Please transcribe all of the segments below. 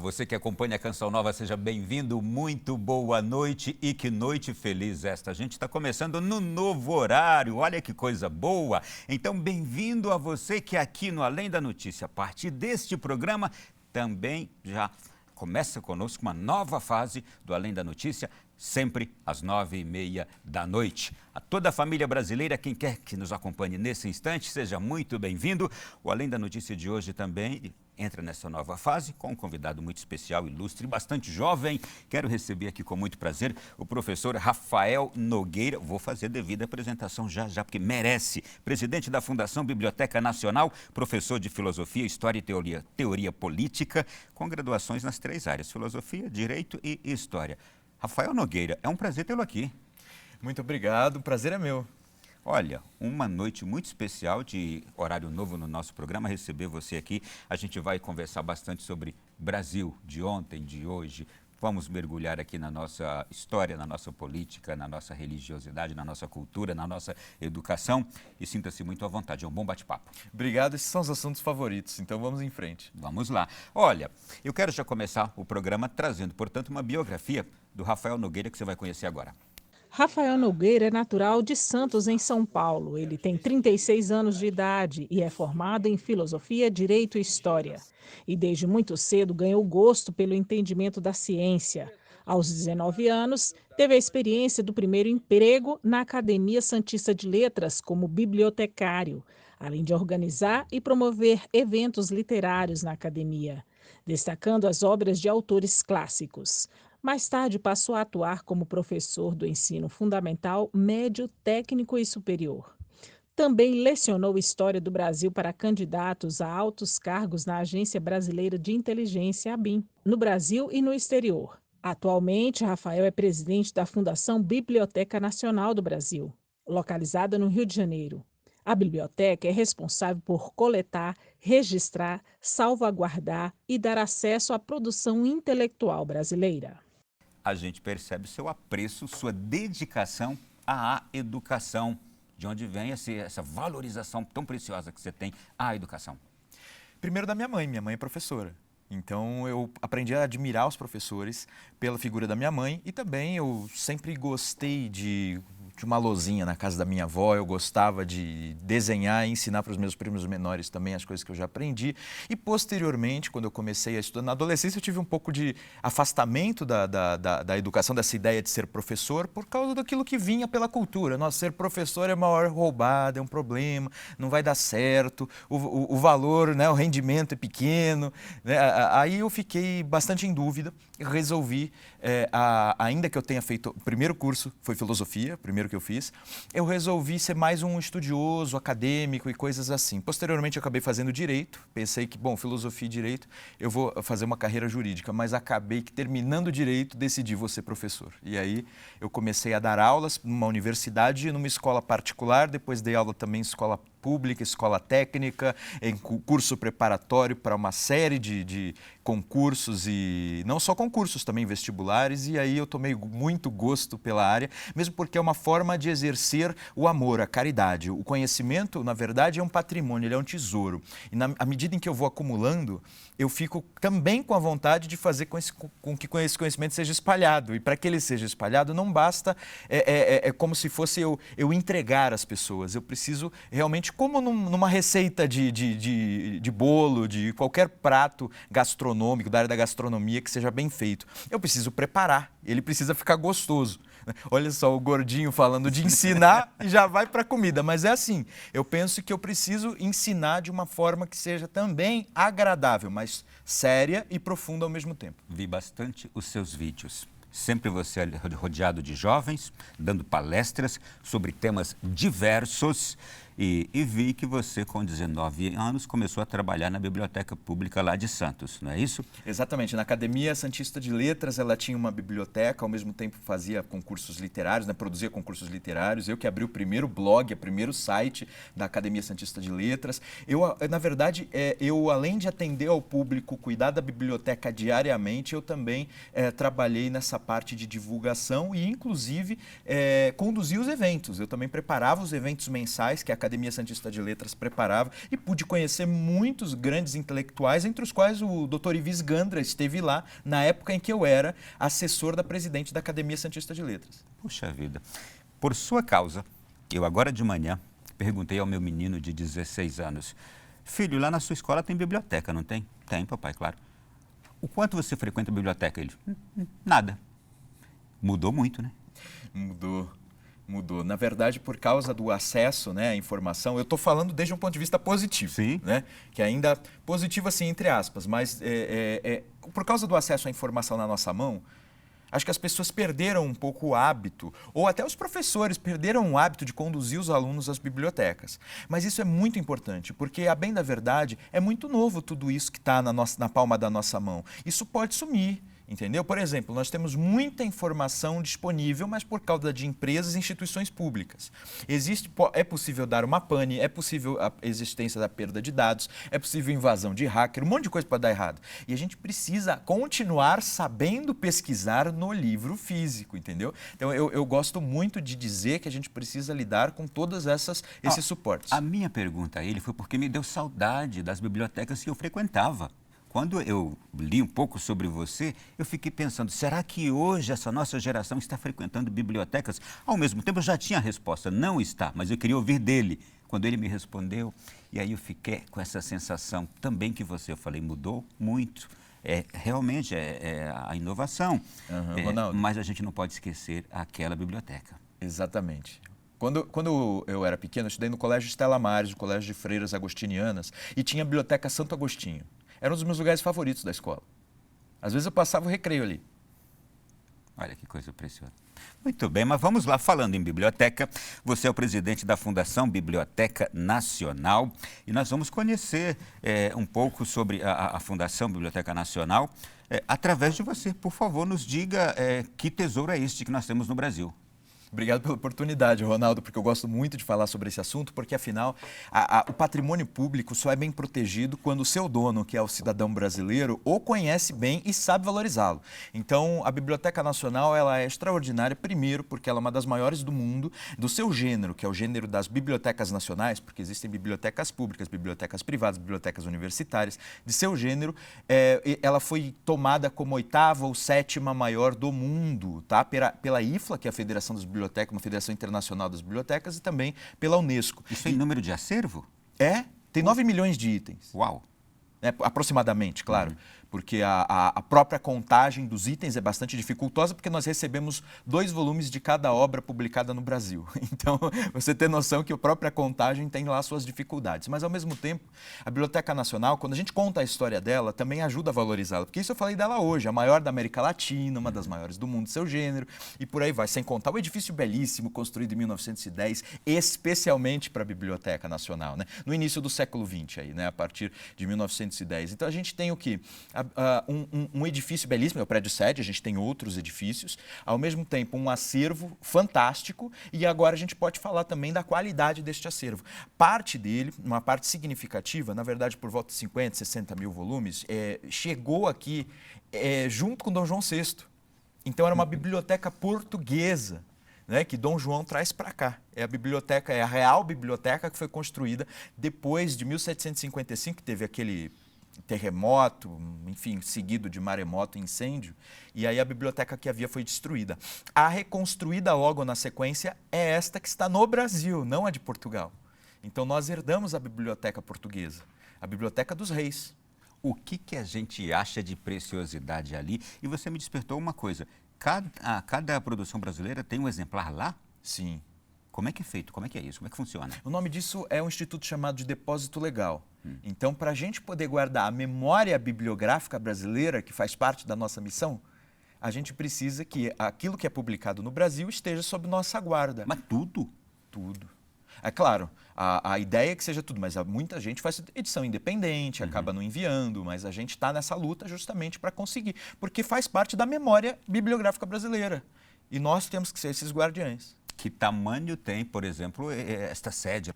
você que acompanha a Canção Nova, seja bem-vindo, muito boa noite e que noite feliz esta. A gente está começando no novo horário, olha que coisa boa. Então, bem-vindo a você que aqui no Além da Notícia, a partir deste programa, também já começa conosco uma nova fase do Além da Notícia, sempre às 9h30 da noite. A toda a família brasileira, quem quer que nos acompanhe nesse instante, seja muito bem-vindo. O Além da Notícia de hoje também entra nessa nova fase com um convidado muito especial, ilustre, bastante jovem. Quero receber aqui com muito prazer o professor Rafael Nogueira. Vou fazer devida apresentação já, porque merece. Presidente da Fundação Biblioteca Nacional, professor de Filosofia, História e Teoria Política, com graduações nas 3 áreas, Filosofia, Direito e História. Rafael Nogueira, é um prazer tê-lo aqui. Muito obrigado, o prazer é meu. Olha, uma noite muito especial de horário novo no nosso programa, receber você aqui. A gente vai conversar bastante sobre Brasil, de ontem, de hoje. Vamos mergulhar aqui na nossa história, na nossa política, na nossa religiosidade, na nossa cultura, na nossa educação. E sinta-se muito à vontade, é um bom bate-papo. Obrigado, esses são os assuntos favoritos, então vamos em frente. Vamos lá. Olha, eu quero já começar o programa trazendo, portanto, uma biografia do Rafael Nogueira que você vai conhecer agora. Rafael Nogueira é natural de Santos, em São Paulo. Ele tem 36 anos de idade e é formado em Filosofia, Direito e História. E desde muito cedo ganhou gosto pelo entendimento da ciência. Aos 19 anos, teve a experiência do primeiro emprego na Academia Santista de Letras como bibliotecário, além de organizar e promover eventos literários na academia, destacando as obras de autores clássicos. Mais tarde passou a atuar como professor do ensino fundamental, médio, técnico e superior. Também lecionou História do Brasil para candidatos a altos cargos na Agência Brasileira de Inteligência, ABIN, no Brasil e no exterior. Atualmente, Rafael é presidente da Fundação Biblioteca Nacional do Brasil, localizada no Rio de Janeiro. A biblioteca é responsável por coletar, registrar, salvaguardar e dar acesso à produção intelectual brasileira. A gente percebe seu apreço, sua dedicação à educação, de onde vem essa valorização tão preciosa que você tem à educação. Primeiro da minha mãe é professora. Então eu aprendi a admirar os professores pela figura da minha mãe e também eu sempre gostei de uma lousinha na casa da minha avó, eu gostava de desenhar e ensinar para os meus primos menores também as coisas que eu já aprendi. E posteriormente, quando eu comecei a estudar, na adolescência eu tive um pouco de afastamento da educação, dessa ideia de ser professor, por causa daquilo que vinha pela cultura. Nossa, ser professor é uma hora roubada, é um problema, não vai dar certo, o valor, né, o rendimento é pequeno, né? Aí eu fiquei bastante em dúvida e resolvi, ainda que eu tenha feito o primeiro curso, foi filosofia, primeiro que eu fiz, eu resolvi ser mais um estudioso, acadêmico e coisas assim. Posteriormente eu acabei fazendo direito, pensei que, bom, filosofia e direito, eu vou fazer uma carreira jurídica, mas acabei que terminando direito, decidi vou ser professor. E aí eu comecei a dar aulas numa universidade e numa escola particular, depois dei aula também em escola pública, escola técnica, em curso preparatório para uma série de concursos e não só concursos, também vestibulares, e aí eu tomei muito gosto pela área, mesmo porque é uma forma de exercer o amor, a caridade. O conhecimento, na verdade, é um patrimônio, ele é um tesouro. E à medida em que eu vou acumulando, eu fico também com a vontade de fazer com que esse conhecimento seja espalhado. E para que ele seja espalhado, não basta, é como se fosse eu entregar às pessoas. Eu preciso realmente, como numa receita de bolo, de qualquer prato gastronômico, da área da gastronomia, que seja bem feito, eu preciso preparar, ele precisa ficar gostoso. Olha só o gordinho falando de ensinar e já vai para a comida, mas é assim, eu penso que eu preciso ensinar de uma forma que seja também agradável, mas séria e profunda ao mesmo tempo. Vi bastante os seus vídeos. Sempre você rodeado de jovens, dando palestras sobre temas diversos. E vi que você, com 19 anos, começou a trabalhar na Biblioteca Pública lá de Santos, não é isso? Exatamente. Na Academia Santista de Letras, ela tinha uma biblioteca, ao mesmo tempo fazia concursos literários, né, produzia concursos literários. Eu que abri o primeiro blog, o primeiro site da Academia Santista de Letras. Na verdade, além de atender ao público, cuidar da biblioteca diariamente, eu também trabalhei nessa parte de divulgação e, inclusive, conduzi os eventos. Eu também preparava os eventos mensais que a Academia Academia Santista de Letras preparava e pude conhecer muitos grandes intelectuais, entre os quais o Dr. Ivis Gandra esteve lá na época em que eu era assessor da presidente da Academia Santista de Letras. Puxa vida. Por sua causa, eu agora de manhã perguntei ao meu menino de 16 anos, filho, lá na sua escola tem biblioteca, não tem? Tem, papai, claro. O quanto você frequenta a biblioteca? Ele, nada. Mudou muito, né? Mudou. Na verdade, por causa do acesso, né, à informação, eu estou falando desde um ponto de vista positivo. Sim. Né? Que ainda positivo assim, entre aspas, mas por causa do acesso à informação na nossa mão, acho que as pessoas perderam um pouco o hábito, ou até os professores perderam o hábito de conduzir os alunos às bibliotecas. Mas isso é muito importante, porque, a bem da verdade, é muito novo tudo isso que está na palma da nossa mão. Isso pode sumir. Entendeu? Por exemplo, nós temos muita informação disponível, mas por causa de empresas e instituições públicas. É possível dar uma pane, é possível a existência da perda de dados, é possível invasão de hacker, um monte de coisa pode dar errado. E a gente precisa continuar sabendo pesquisar no livro físico, entendeu? Então, eu gosto muito de dizer que a gente precisa lidar com todos esses suportes. A minha pergunta a ele foi porque me deu saudade das bibliotecas que eu frequentava. Quando eu li um pouco sobre você, eu fiquei pensando, será que hoje essa nossa geração está frequentando bibliotecas? Ao mesmo tempo, eu já tinha a resposta, não está, mas eu queria ouvir dele. Quando ele me respondeu, e aí eu fiquei com essa sensação também que você, eu falei, mudou muito. Realmente é a inovação, Ronaldo. mas a gente não pode esquecer aquela biblioteca. Exatamente. Quando eu era pequeno, eu estudei no Colégio Estela Maris, no Colégio de Freiras Agostinianas, e tinha a Biblioteca Santo Agostinho. Era um dos meus lugares favoritos da escola. Às vezes eu passava o recreio ali. Olha que coisa preciosa. Muito bem, mas vamos lá, falando em biblioteca, você é o presidente da Fundação Biblioteca Nacional e nós vamos conhecer um pouco sobre a Fundação Biblioteca Nacional através de você. Por favor, nos diga que tesouro é este que nós temos no Brasil. Obrigado pela oportunidade, Ronaldo, porque eu gosto muito de falar sobre esse assunto, porque, afinal, o patrimônio público só é bem protegido quando o seu dono, que é o cidadão brasileiro, o conhece bem e sabe valorizá-lo. Então, a Biblioteca Nacional ela é extraordinária, primeiro, porque ela é uma das maiores do mundo, do seu gênero, que é o gênero das bibliotecas nacionais, porque existem bibliotecas públicas, bibliotecas privadas, bibliotecas universitárias. De seu gênero, ela foi tomada como 8ª ou 7ª maior do mundo, tá? Pela IFLA, que é a Federação das Bibliotecas, uma Federação Internacional das Bibliotecas, e também pela Unesco. Isso em número de acervo? Tem 9 milhões de itens. Uau! Aproximadamente, claro. Porque a própria contagem dos itens é bastante dificultosa, porque nós recebemos 2 volumes de cada obra publicada no Brasil. Então, você tem noção que a própria contagem tem lá suas dificuldades. Mas, ao mesmo tempo, a Biblioteca Nacional, quando a gente conta a história dela, também ajuda a valorizá-la. Porque isso eu falei dela hoje, a maior da América Latina, uma das maiores do mundo, seu gênero, e por aí vai. Sem contar o edifício belíssimo, construído em 1910, especialmente para a Biblioteca Nacional, né? No início do século XX, aí, né? A partir de 1910. Então, a gente tem o quê? Um edifício belíssimo, é o prédio sede, a gente tem outros edifícios, ao mesmo tempo um acervo fantástico, e agora a gente pode falar também da qualidade deste acervo. Parte dele, uma parte significativa, na verdade por volta de 50, 60 mil volumes, chegou aqui junto com Dom João VI. Então era uma biblioteca portuguesa, né, que Dom João traz para cá. É a Real Biblioteca, que foi construída depois de 1755, que teve aquele terremoto, enfim, seguido de maremoto e incêndio, e aí a biblioteca que havia foi destruída. A reconstruída logo na sequência é esta que está no Brasil, não a de Portugal. Então nós herdamos a biblioteca portuguesa, a Biblioteca dos Reis. O que a gente acha de preciosidade ali? E você me despertou uma coisa, cada produção brasileira tem um exemplar lá? Sim. Como é que é feito? Como é que é isso? Como é que funciona? O nome disso é um instituto chamado de depósito legal. Então, para a gente poder guardar a memória bibliográfica brasileira, que faz parte da nossa missão, a gente precisa que aquilo que é publicado no Brasil esteja sob nossa guarda. Mas tudo? Tudo. É claro, a ideia é que seja tudo, mas muita gente faz edição independente, acaba não enviando, mas a gente está nessa luta justamente para conseguir, porque faz parte da memória bibliográfica brasileira. E nós temos que ser esses guardiães. Que tamanho tem, por exemplo, esta sede?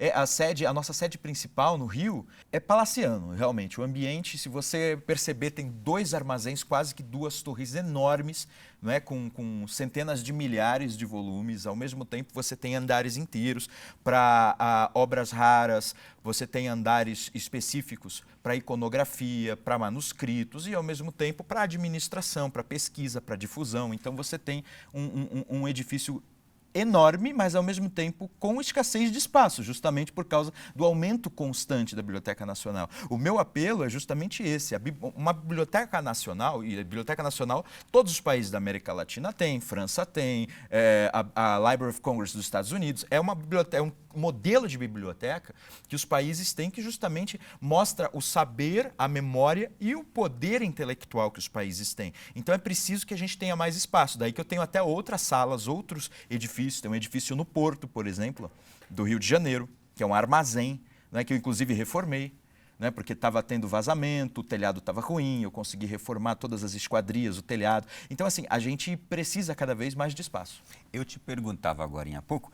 A nossa sede principal no Rio é palaciano, realmente. O ambiente, se você perceber, tem 2 armazéns, quase que 2 torres enormes, não é? Com centenas de milhares de volumes. Ao mesmo tempo, você tem andares inteiros para obras raras, você tem andares específicos para iconografia, para manuscritos e, ao mesmo tempo, para administração, para pesquisa, para difusão. Então, você tem um edifício enorme, mas ao mesmo tempo com escassez de espaço, justamente por causa do aumento constante da Biblioteca Nacional. O meu apelo é justamente esse, uma Biblioteca Nacional, e a Biblioteca Nacional todos os países da América Latina têm, França tem, a Library of Congress dos Estados Unidos, é um modelo de biblioteca que os países têm, que justamente mostra o saber, a memória e o poder intelectual que os países têm. Então é preciso que a gente tenha mais espaço, daí que eu tenho até outras salas, outros edifícios. Tem um edifício no Porto, por exemplo, do Rio de Janeiro, que é um armazém, né, que eu inclusive reformei, né, porque estava tendo vazamento, o telhado estava ruim, eu consegui reformar todas as esquadrias, o telhado. Então, assim, a gente precisa cada vez mais de espaço. Eu te perguntava agora há pouco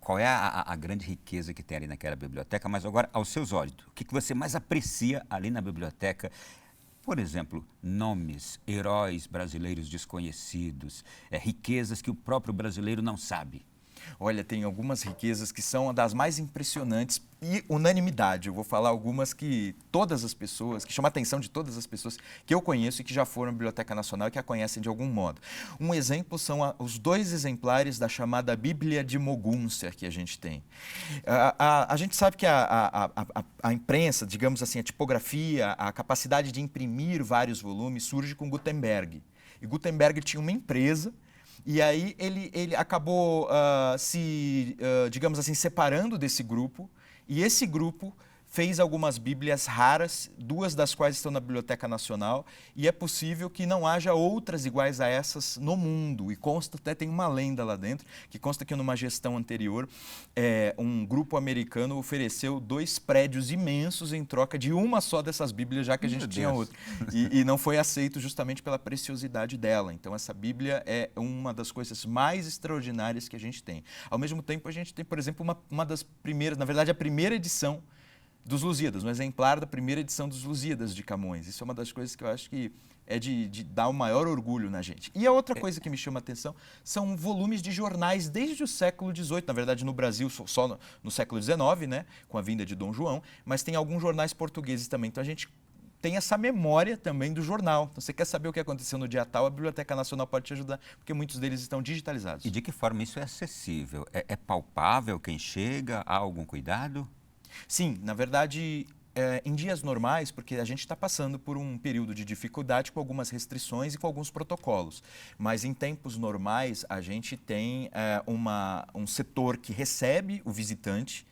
qual é a grande riqueza que tem ali naquela biblioteca, mas agora, aos seus olhos, o que você mais aprecia ali na biblioteca? Por exemplo, nomes, heróis brasileiros desconhecidos, riquezas que o próprio brasileiro não sabe. Olha, tem algumas riquezas que são das mais impressionantes e unanimidade. Eu vou falar algumas que todas as pessoas, que chamam a atenção de todas as pessoas que eu conheço e que já foram à Biblioteca Nacional e que a conhecem de algum modo. Um exemplo são os 2 exemplares da chamada Bíblia de Moguntia que a gente tem. A gente sabe que a imprensa, digamos assim, a tipografia, a capacidade de imprimir vários volumes surge com Gutenberg. E Gutenberg tinha uma empresa. E aí ele acabou digamos assim, separando desse grupo, e esse grupo fez algumas bíblias raras, 2 das quais estão na Biblioteca Nacional, e é possível que não haja outras iguais a essas no mundo. E consta, até tem uma lenda lá dentro, que consta que numa gestão anterior, um grupo americano ofereceu 2 prédios imensos em troca de uma só dessas bíblias, já que a gente tinha outra. E não foi aceito justamente pela preciosidade dela. Então essa bíblia é uma das coisas mais extraordinárias que a gente tem. Ao mesmo tempo, a gente tem, por exemplo, uma das primeiras, na verdade, a primeira edição dos Lusíadas, um exemplar da primeira edição dos Lusíadas de Camões. Isso é uma das coisas que eu acho que é de dar o maior orgulho na gente. E a outra coisa que me chama a atenção são volumes de jornais desde o século XVIII, na verdade no Brasil só no século XIX, né, com a vinda de Dom João, mas tem alguns jornais portugueses também. Então a gente tem essa memória também do jornal. Então, você quer saber o que aconteceu no dia tal, a Biblioteca Nacional pode te ajudar, porque muitos deles estão digitalizados. E de que forma isso é acessível? É palpável quem chega? Há algum cuidado? Sim, na verdade, em dias normais, porque a gente está passando por um período de dificuldade com algumas restrições e com alguns protocolos, mas em tempos normais a gente tem um setor que recebe o visitante,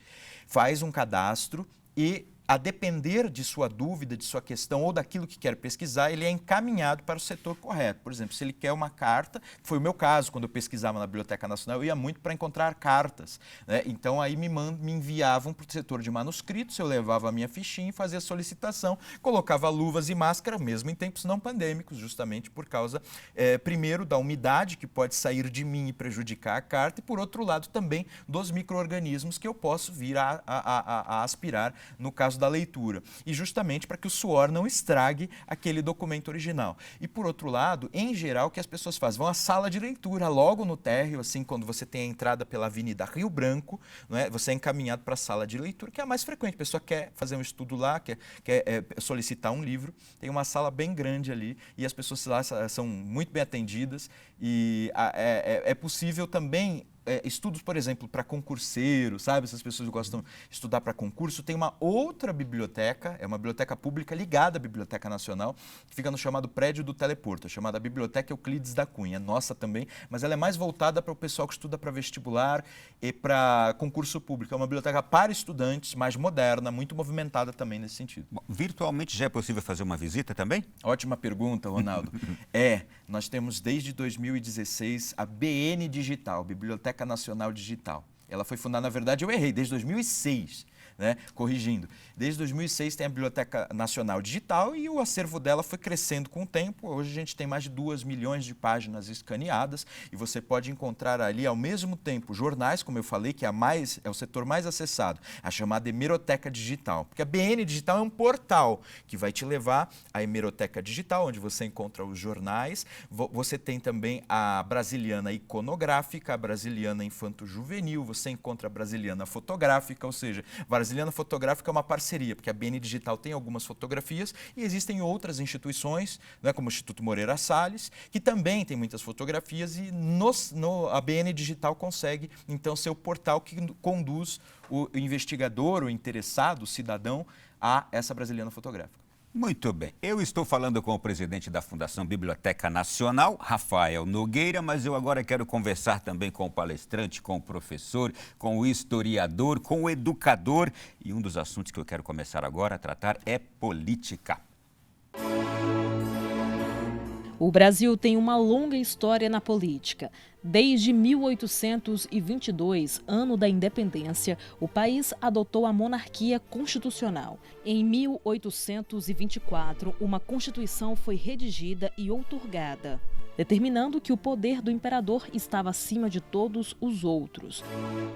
faz um cadastro e, a depender de sua dúvida, de sua questão ou daquilo que quer pesquisar, ele é encaminhado para o setor correto. Por exemplo, se ele quer uma carta, foi o meu caso, quando eu pesquisava na Biblioteca Nacional, eu ia muito para encontrar cartas, né? Então aí me enviavam para o setor de manuscritos, eu levava a minha fichinha e fazia a solicitação, colocava luvas e máscara, mesmo em tempos não pandêmicos, justamente por causa, primeiro, da umidade que pode sair de mim e prejudicar a carta, e por outro lado também dos micro-organismos que eu posso vir a aspirar no caso da leitura, e justamente para que o suor não estrague aquele documento original. E por outro lado, em geral, o que as pessoas fazem? Vão à sala de leitura, logo no térreo, assim, quando você tem a entrada pela Avenida Rio Branco, não é? Você é encaminhado para a sala de leitura, que é a mais frequente. A pessoa quer fazer um estudo lá, quer solicitar um livro, tem uma sala bem grande ali, e as pessoas lá são muito bem atendidas, e é possível também estudos, por exemplo, para concurseiros, sabe? Essas pessoas que gostam de estudar para concurso. Tem uma outra biblioteca, é uma biblioteca pública ligada à Biblioteca Nacional, que fica no chamado prédio do Teleporto, chamada Biblioteca Euclides da Cunha. É nossa também, mas ela é mais voltada para o pessoal que estuda para vestibular e para concurso público. É uma biblioteca para estudantes, mais moderna, muito movimentada também nesse sentido. Bom, virtualmente já é possível fazer uma visita também? Ótima pergunta, Ronaldo. Nós temos desde 2016 a BN Digital, Biblioteca Nacional Digital. Ela foi fundada, na verdade, eu errei, desde 2006. né? Corrigindo. Desde 2006 tem a Biblioteca Nacional Digital e o acervo dela foi crescendo com o tempo. Hoje a gente tem mais de 2 milhões de páginas escaneadas e você pode encontrar ali ao mesmo tempo jornais, como eu falei, que é o setor mais acessado, a chamada Hemeroteca Digital. Porque a BN Digital é um portal que vai te levar à Hemeroteca Digital, onde você encontra os jornais. Você tem também a Brasiliana Iconográfica, a Brasiliana Infanto-Juvenil, você encontra a Brasiliana Fotográfica, ou seja, Brasiliana Fotográfica é uma parceria, porque a BN Digital tem algumas fotografias e existem outras instituições, né, como o Instituto Moreira Salles, que também tem muitas fotografias e a BN Digital consegue, então, ser o portal que conduz o investigador, o interessado, o cidadão, a essa Brasiliana Fotográfica. Muito bem. Eu estou falando com o presidente da Fundação Biblioteca Nacional, Rafael Nogueira, mas eu agora quero conversar também com o palestrante, com o professor, com o historiador, com o educador. E um dos assuntos que eu quero começar agora a tratar é política. O Brasil tem uma longa história na política. Desde 1822, ano da independência, o país adotou a monarquia constitucional. Em 1824, uma constituição foi redigida e outorgada, determinando que o poder do imperador estava acima de todos os outros.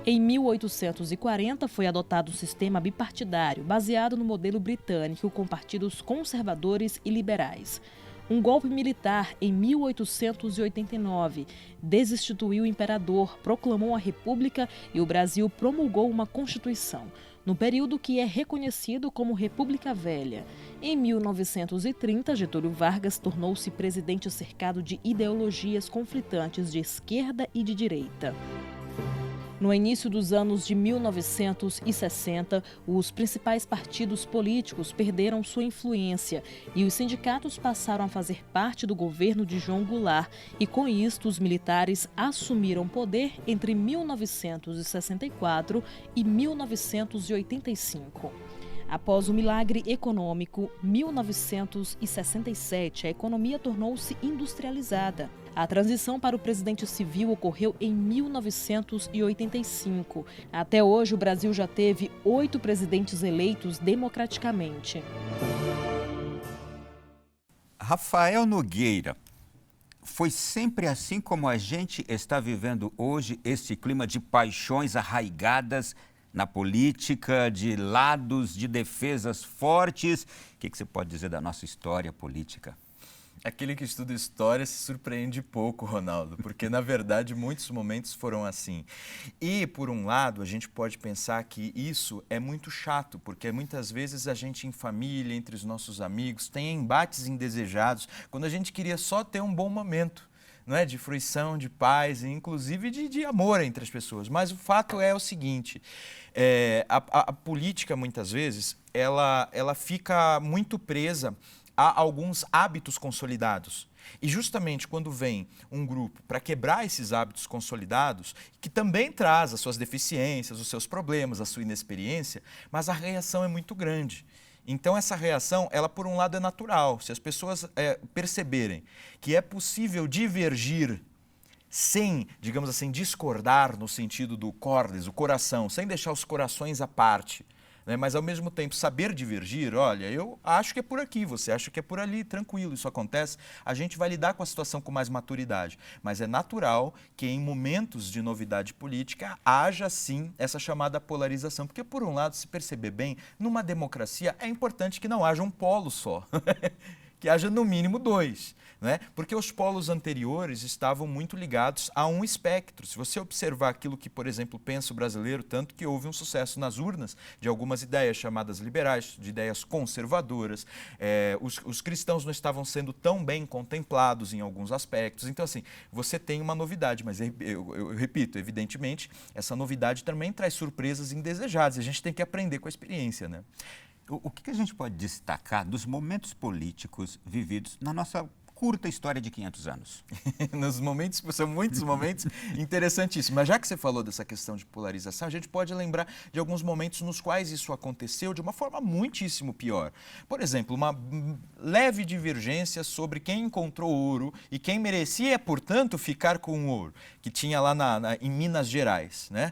Em 1840, foi adotado um sistema bipartidário, baseado no modelo britânico, com partidos conservadores e liberais. Um golpe militar em 1889 desinstituiu o imperador, proclamou a República e o Brasil promulgou uma Constituição, no período que é reconhecido como República Velha. Em 1930, Getúlio Vargas tornou-se presidente cercado de ideologias conflitantes de esquerda e de direita. No início dos anos de 1960, os principais partidos políticos perderam sua influência e os sindicatos passaram a fazer parte do governo de João Goulart e, com isto, os militares assumiram poder entre 1964 e 1985. Após o milagre econômico, 1967, a economia tornou-se industrializada. A transição para o presidente civil ocorreu em 1985. Até hoje, o Brasil já teve 8 presidentes eleitos democraticamente. Rafael Nogueira, foi sempre assim como a gente está vivendo hoje, esse clima de paixões arraigadas na política, de lados, de defesas fortes? O que você pode dizer da nossa história política? Aquele que estuda história se surpreende pouco, Ronaldo, porque, na verdade, muitos momentos foram assim. E, por um lado, a gente pode pensar que isso é muito chato, porque muitas vezes a gente, em família, entre os nossos amigos, tem embates indesejados, quando a gente queria só ter um bom momento, não é? De fruição, de paz, e inclusive de amor entre as pessoas. Mas o fato é o seguinte, a política, muitas vezes, ela fica muito presa a alguns hábitos consolidados. E justamente quando vem um grupo para quebrar esses hábitos consolidados, que também traz as suas deficiências, os seus problemas, a sua inexperiência, mas a reação é muito grande. Então essa reação, ela por um lado é natural. Se as pessoas perceberem que é possível divergir sem, digamos assim, discordar no sentido do córdex, o coração, sem deixar os corações à parte, né? Mas ao mesmo tempo saber divergir, olha, eu acho que é por aqui, você acha que é por ali, tranquilo, isso acontece, a gente vai lidar com a situação com mais maturidade. Mas é natural que em momentos de novidade política haja sim essa chamada polarização, porque por um lado, se perceber bem, numa democracia é importante que não haja um polo só, que haja no mínimo 2. Né? Porque os polos anteriores estavam muito ligados a um espectro. Se você observar aquilo que, por exemplo, pensa o brasileiro, tanto que houve um sucesso nas urnas de algumas ideias chamadas liberais, de ideias conservadoras, os cristãos não estavam sendo tão bem contemplados em alguns aspectos. Então, assim, você tem uma novidade, mas eu repito, evidentemente, essa novidade também traz surpresas indesejadas. A gente tem que aprender com a experiência, né? O que a gente pode destacar dos momentos políticos vividos na nossa curta história de 500 anos. Nos momentos, são muitos momentos interessantíssimos. Mas já que você falou dessa questão de polarização, a gente pode lembrar de alguns momentos nos quais isso aconteceu de uma forma muitíssimo pior. Por exemplo, uma leve divergência sobre quem encontrou ouro e quem merecia, portanto, ficar com o ouro, que tinha lá em Minas Gerais, né?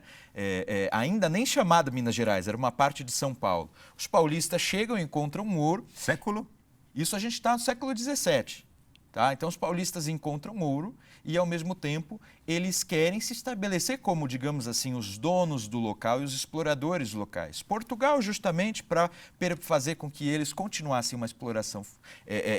Ainda nem chamada Minas Gerais, era uma parte de São Paulo. Os paulistas chegam e encontram um ouro. Século? Isso a gente está no século XVII. Tá? Então, os paulistas encontram ouro e, ao mesmo tempo, eles querem se estabelecer como, digamos assim, os donos do local e os exploradores locais. Portugal, justamente para fazer com que eles continuassem uma exploração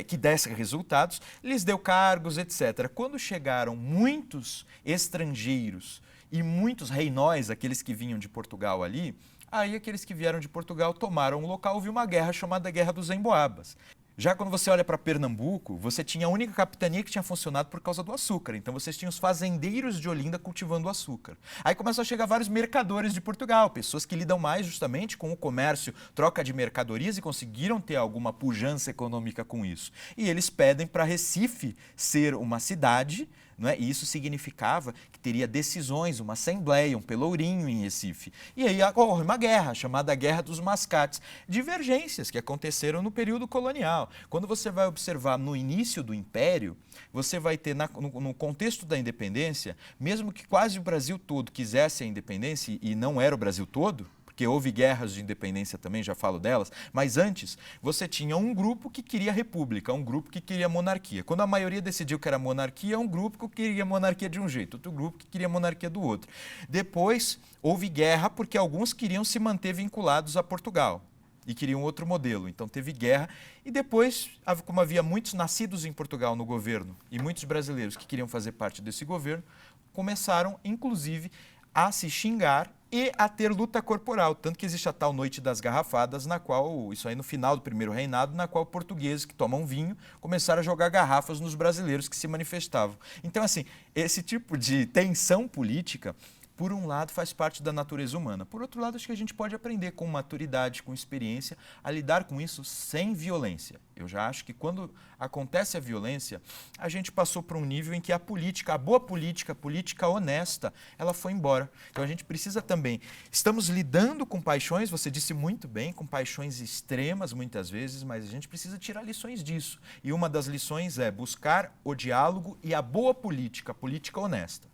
que desse resultados, lhes deu cargos, etc. Quando chegaram muitos estrangeiros e muitos reinóis, aqueles que vinham de Portugal ali, aí aqueles que vieram de Portugal tomaram o local, houve uma guerra chamada Guerra dos Emboabas. Já quando você olha para Pernambuco, você tinha a única capitania que tinha funcionado por causa do açúcar. Então, vocês tinham os fazendeiros de Olinda cultivando açúcar. Aí começou a chegar vários mercadores de Portugal, pessoas que lidam mais justamente com o comércio, troca de mercadorias e conseguiram ter alguma pujança econômica com isso. E eles pedem para Recife ser uma cidade, não é? E isso significava que teria decisões, uma assembleia, um pelourinho em Recife. E aí ocorre uma guerra, chamada Guerra dos Mascates. Divergências que aconteceram no período colonial. Quando você vai observar no início do Império, você vai ter, no contexto da independência, mesmo que quase o Brasil todo quisesse a independência, e não era o Brasil todo, porque houve guerras de independência também, já falo delas, mas antes você tinha um grupo que queria república, um grupo que queria monarquia. Quando a maioria decidiu que era monarquia, um grupo que queria monarquia de um jeito, outro grupo que queria monarquia do outro. Depois houve guerra porque alguns queriam se manter vinculados a Portugal e queriam outro modelo, então teve guerra. E depois, como havia muitos nascidos em Portugal no governo e muitos brasileiros que queriam fazer parte desse governo, começaram, inclusive, a se xingar e a ter luta corporal, tanto que existe a tal Noite das Garrafadas, na qual, isso aí no final do primeiro reinado, na qual portugueses que tomam vinho começaram a jogar garrafas nos brasileiros que se manifestavam. Então, assim, esse tipo de tensão política, por um lado, faz parte da natureza humana. Por outro lado, acho que a gente pode aprender com maturidade, com experiência, a lidar com isso sem violência. Eu já acho que quando acontece a violência, a gente passou para um nível em que a política, a boa política, a política honesta, ela foi embora. Então a gente precisa também, estamos lidando com paixões, você disse muito bem, com paixões extremas muitas vezes, mas a gente precisa tirar lições disso. E uma das lições é buscar o diálogo e a boa política, a política honesta.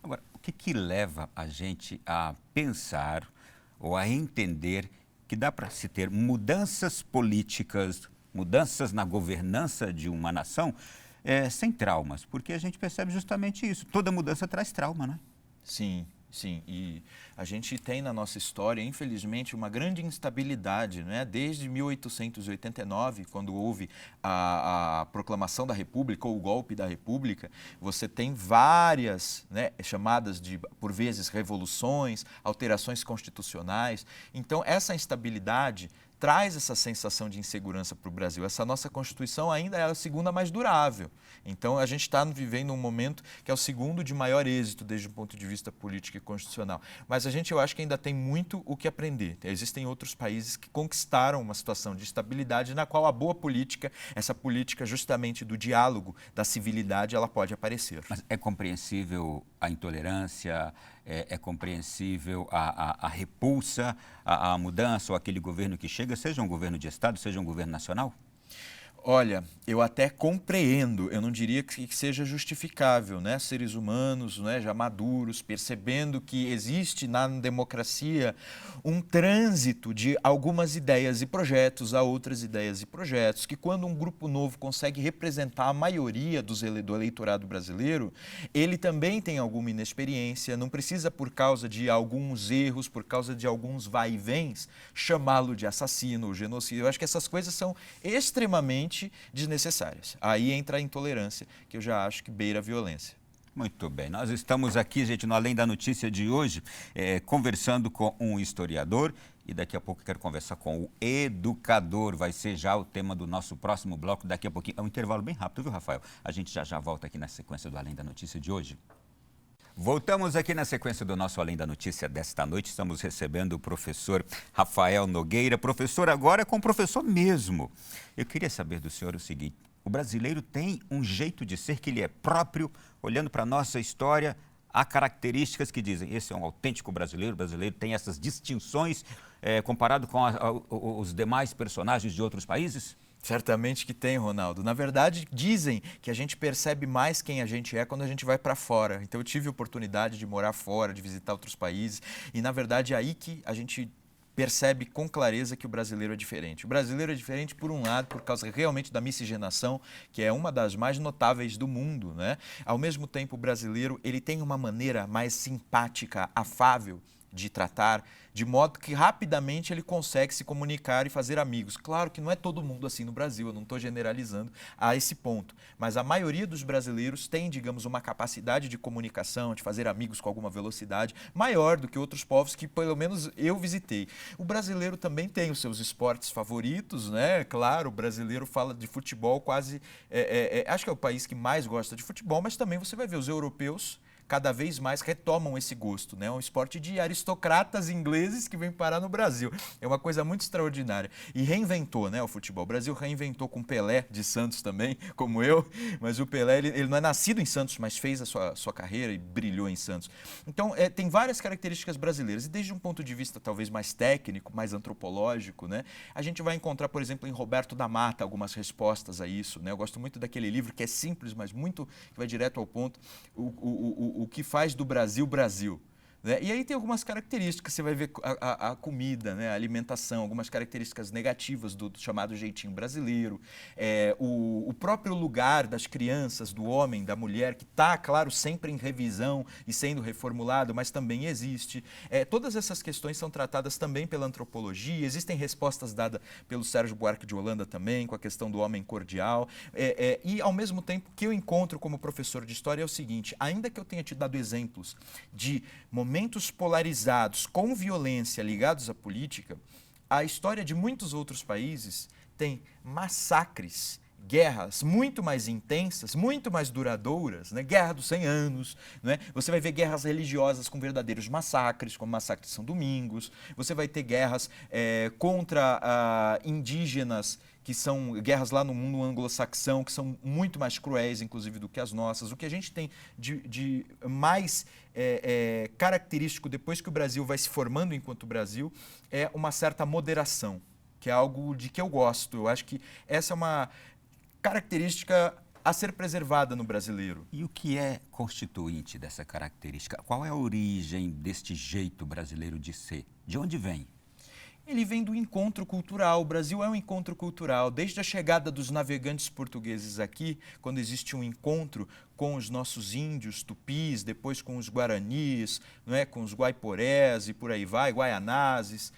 Agora, o que leva a gente a pensar ou a entender que dá para se ter mudanças políticas, mudanças na governança de uma nação sem traumas? Porque a gente percebe justamente isso. Toda mudança traz trauma, né? Sim. Sim, e a gente tem na nossa história, infelizmente, uma grande instabilidade, né? Desde 1889, quando houve a proclamação da República ou o golpe da República, você tem várias, né, chamadas de, por vezes, revoluções, alterações constitucionais. Então, essa instabilidade traz essa sensação de insegurança para o Brasil. Essa nossa Constituição ainda é a segunda mais durável. Então, a gente está vivendo um momento que é o segundo de maior êxito desde o ponto de vista político e constitucional. Mas eu acho que ainda tem muito o que aprender. Existem outros países que conquistaram uma situação de estabilidade na qual a boa política, essa política justamente do diálogo, da civilidade, ela pode aparecer. Mas é compreensível a intolerância, é compreensível a repulsa, a mudança ou aquele governo que chega, seja um governo de Estado, seja um governo nacional? Olha, eu até compreendo, eu não diria que seja justificável, né? Seres humanos, né, já maduros, percebendo que existe na democracia um trânsito de algumas ideias e projetos a outras ideias e projetos, que quando um grupo novo consegue representar a maioria do eleitorado brasileiro, ele também tem alguma inexperiência, não precisa, por causa de alguns erros, por causa de alguns vai-e-vens, chamá-lo de assassino ou genocídio. Eu acho que essas coisas são extremamente desnecessárias. Aí entra a intolerância, que eu já acho que beira a violência. Muito bem, nós estamos aqui, gente, no Além da Notícia de hoje, conversando com um historiador e daqui a pouco eu quero conversar com o educador, vai ser já o tema do nosso próximo bloco daqui a pouquinho. É um intervalo bem rápido, viu, Rafael? A gente já volta aqui na sequência do Além da Notícia de hoje. Voltamos aqui na sequência do nosso Além da Notícia desta noite. Estamos recebendo o professor Rafael Nogueira. Professor, agora com o professor mesmo. Eu queria saber do senhor o seguinte: o brasileiro tem um jeito de ser que ele é próprio, olhando para a nossa história, há características que dizem, esse é um autêntico brasileiro, o brasileiro tem essas distinções comparado com os demais personagens de outros países? Certamente que tem, Ronaldo. Na verdade, dizem que a gente percebe mais quem a gente é quando a gente vai para fora. Então, eu tive a oportunidade de morar fora, de visitar outros países. E, na verdade, é aí que a gente percebe com clareza que o brasileiro é diferente. O brasileiro é diferente, por um lado, por causa realmente da miscigenação, que é uma das mais notáveis do mundo, né? Ao mesmo tempo, o brasileiro ele tem uma maneira mais simpática, afável de tratar, de modo que rapidamente ele consegue se comunicar e fazer amigos. Claro que não é todo mundo assim no Brasil, eu não estou generalizando a esse ponto, mas a maioria dos brasileiros tem, digamos, uma capacidade de comunicação, de fazer amigos com alguma velocidade maior do que outros povos que pelo menos eu visitei. O brasileiro também tem os seus esportes favoritos, né? Claro, o brasileiro fala de futebol quase, acho que é o país que mais gosta de futebol, mas também você vai ver os europeus cada vez mais retomam esse gosto, né? É um esporte de aristocratas ingleses que vem parar no Brasil. É uma coisa muito extraordinária. E reinventou, né, o futebol. O Brasil reinventou com Pelé, de Santos também, como eu, mas o Pelé, ele não é nascido em Santos, mas fez a sua carreira e brilhou em Santos. Então, tem várias características brasileiras. E desde um ponto de vista talvez mais técnico, mais antropológico, né, a gente vai encontrar, por exemplo, em Roberto da Mata, algumas respostas a isso, né? Eu gosto muito daquele livro que é simples, mas muito, que vai direto ao ponto, o que faz do Brasil, Brasil. Né? E aí tem algumas características, você vai ver a comida, né? A alimentação, algumas características negativas do chamado jeitinho brasileiro, o próprio lugar das crianças, do homem, da mulher, que está, claro, sempre em revisão e sendo reformulado, mas também existe. Todas essas questões são tratadas também pela antropologia, existem respostas dadas pelo Sérgio Buarque de Holanda também, com a questão do homem cordial, e ao mesmo tempo que eu encontro como professor de história é o seguinte, ainda que eu tenha te dado exemplos de momentos polarizados com violência ligados à política, a história de muitos outros países tem massacres, guerras muito mais intensas, muito mais duradouras, né? Guerra dos 100 anos, né? Você vai ver guerras religiosas com verdadeiros massacres, como o massacre de São Domingos, você vai ter guerras contra indígenas, que são guerras lá no mundo anglo-saxão, que são muito mais cruéis, inclusive, do que as nossas. O que a gente tem de mais característico depois que o Brasil vai se formando enquanto Brasil é uma certa moderação, que é algo de que eu gosto. Eu acho que essa é uma característica a ser preservada no brasileiro. E o que é constituinte dessa característica? Qual é a origem deste jeito brasileiro de ser? De onde vem? Ele vem do encontro cultural. O Brasil é um encontro cultural. Desde a chegada dos navegantes portugueses aqui, quando existe um encontro com os nossos índios tupis, depois com os guaranis, não é? Com os guaiporés e por aí vai, guaianazes,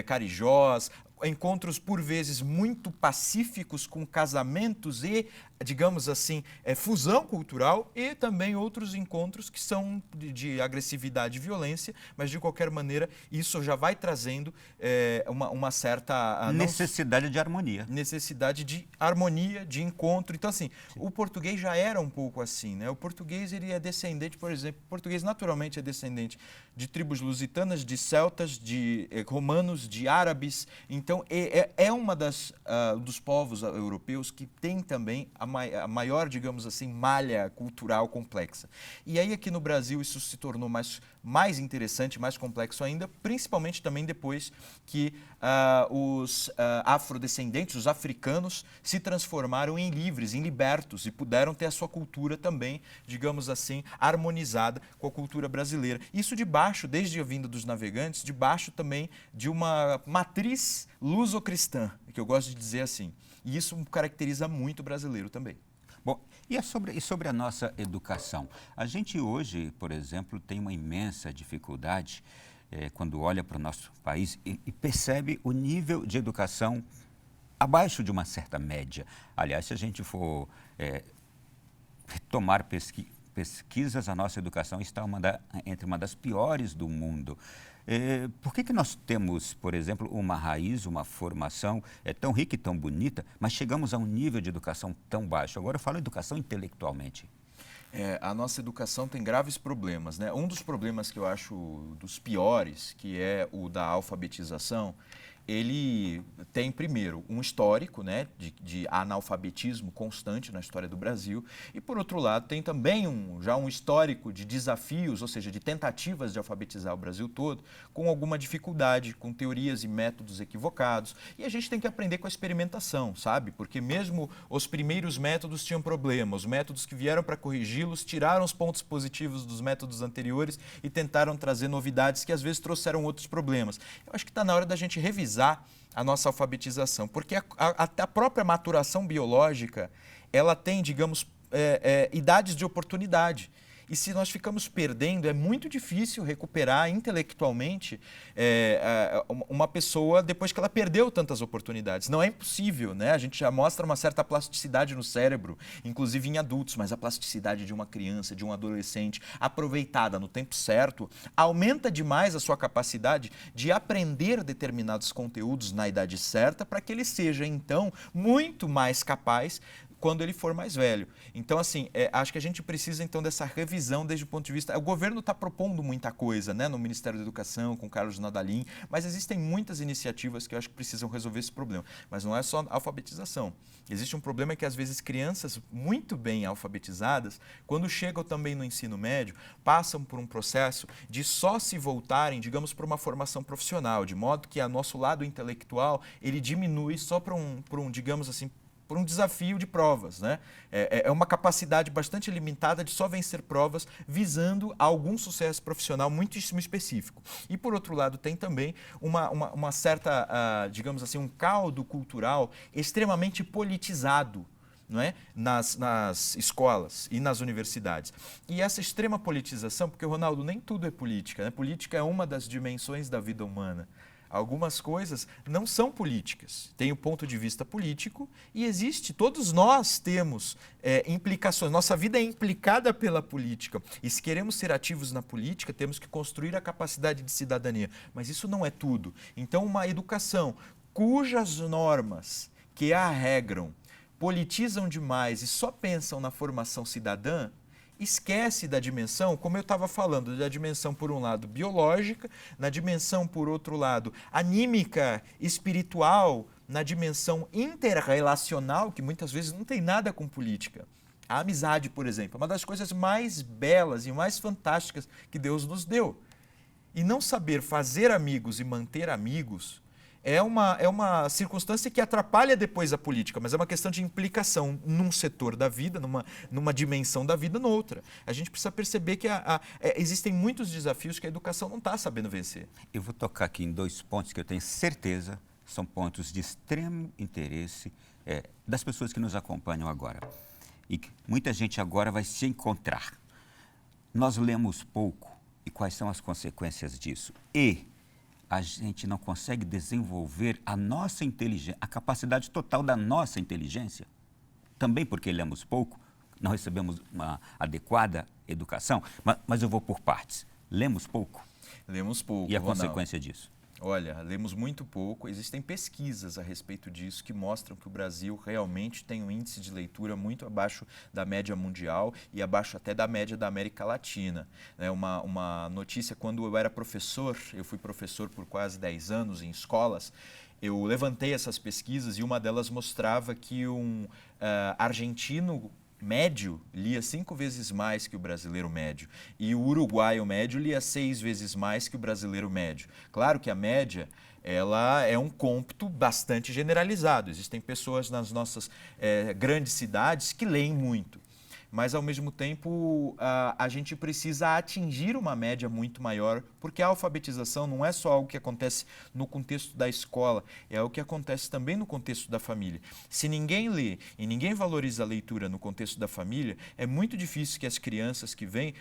carijós, encontros por vezes muito pacíficos com casamentos e, digamos assim, fusão cultural e também outros encontros que são de agressividade e violência, mas de qualquer maneira isso já vai trazendo uma certa... necessidade de harmonia. Necessidade de harmonia, de encontro. Então, assim, sim, o português já era um pouco assim, né? O português, ele é descendente, por exemplo, o português naturalmente é descendente de tribos lusitanas, de celtas, de romanos, de árabes. Então, é uma dos povos europeus que tem também a maior, digamos assim, malha cultural complexa. E aí, aqui no Brasil, isso se tornou mais interessante, mais complexo ainda, principalmente também depois que os afrodescendentes, os africanos, se transformaram em livres, em libertos e puderam ter a sua cultura também, digamos assim, harmonizada com a cultura brasileira. Isso debaixo, desde a vinda dos navegantes, debaixo também de uma matriz luso-cristã, que eu gosto de dizer assim. E isso caracteriza muito o brasileiro também. Bom, e sobre a nossa educação? A gente hoje, por exemplo, tem uma imensa dificuldade quando olha para o nosso país e percebe o nível de educação abaixo de uma certa média. Aliás, se a gente for tomar pesquisas, a nossa educação está entre uma das piores do mundo. Por que nós temos, por exemplo, uma raiz, uma formação tão rica e tão bonita, mas chegamos a um nível de educação tão baixo? Agora eu falo educação intelectualmente. A nossa educação tem graves problemas, né? Um dos problemas que eu acho dos piores, que é o da alfabetização, ele tem, primeiro, um histórico, né, de analfabetismo constante na história do Brasil e, por outro lado, tem também já um histórico de desafios, ou seja, de tentativas de alfabetizar o Brasil todo, com alguma dificuldade, com teorias e métodos equivocados. E a gente tem que aprender com a experimentação, sabe? Porque mesmo os primeiros métodos tinham problemas, os métodos que vieram para corrigi-los tiraram os pontos positivos dos métodos anteriores e tentaram trazer novidades que às vezes trouxeram outros problemas. Eu acho que está na hora da gente revisar a nossa alfabetização, porque a própria maturação biológica, ela tem, digamos, idades de oportunidade. E se nós ficamos perdendo, é muito difícil recuperar intelectualmente uma pessoa depois que ela perdeu tantas oportunidades. Não é impossível, né? A gente já mostra uma certa plasticidade no cérebro, inclusive em adultos, mas a plasticidade de uma criança, de um adolescente, aproveitada no tempo certo, aumenta demais a sua capacidade de aprender determinados conteúdos na idade certa para que ele seja, então, muito mais capaz quando ele for mais velho. Então, assim, acho que a gente precisa, então, dessa revisão desde o ponto de vista... O governo está propondo muita coisa, né, no Ministério da Educação, com Carlos Nadalim, mas existem muitas iniciativas que eu acho que precisam resolver esse problema. Mas não é só alfabetização. Existe um problema que, às vezes, crianças muito bem alfabetizadas, quando chegam também no ensino médio, passam por um processo de só se voltarem, digamos, para uma formação profissional, de modo que o nosso lado intelectual, ele diminui só para digamos assim, por um desafio de provas, né? É uma capacidade bastante limitada de só vencer provas visando algum sucesso profissional muitíssimo específico. E, por outro lado, tem também uma certa, digamos assim, um caldo cultural extremamente politizado, não é? Nas escolas e nas universidades. E essa extrema politização, porque, Ronaldo, nem tudo é política, né? Política é uma das dimensões da vida humana. Algumas coisas não são políticas, tem o ponto de vista político e existe, todos nós temos implicações, nossa vida é implicada pela política e se queremos ser ativos na política temos que construir a capacidade de cidadania, mas isso não é tudo. Então uma educação cujas normas que a regram politizam demais e só pensam na formação cidadã, esquece da dimensão, como eu estava falando, da dimensão, por um lado, biológica, na dimensão, por outro lado, anímica, espiritual, na dimensão interrelacional, que muitas vezes não tem nada com política. A amizade, por exemplo, é uma das coisas mais belas e mais fantásticas que Deus nos deu. E não saber fazer amigos e manter amigos é uma circunstância que atrapalha depois a política, mas é uma questão de implicação num setor da vida, numa dimensão da vida, noutra. A gente precisa perceber que existem muitos desafios que a educação não está sabendo vencer. Eu vou tocar aqui em 2 pontos que eu tenho certeza são pontos de extremo interesse das pessoas que nos acompanham agora. E que muita gente agora vai se encontrar. Nós lemos pouco e quais são as consequências disso? A gente não consegue desenvolver a nossa inteligência, a capacidade total da nossa inteligência, também porque lemos pouco, não recebemos uma adequada educação, mas eu vou por partes. Lemos pouco? Lemos pouco, E a Ronaldo. consequência disso? Olha, lemos muito pouco. Existem pesquisas a respeito disso que mostram que o Brasil realmente tem um índice de leitura muito abaixo da média mundial e abaixo até da média da América Latina. Uma notícia, quando eu era professor, eu fui professor por quase 10 anos em escolas, eu levantei essas pesquisas e uma delas mostrava que um argentino médio lia 5 vezes mais que o brasileiro médio e o uruguaio médio lia 6 vezes mais que o brasileiro médio. Claro que a média ela é um cômputo bastante generalizado. Existem pessoas nas nossas grandes cidades que leem muito. Mas, ao mesmo tempo, a gente precisa atingir uma média muito maior, porque a alfabetização não é só algo que acontece no contexto da escola, é algo que acontece também no contexto da família. Se ninguém lê e ninguém valoriza a leitura no contexto da família, é muito difícil que as crianças que vêm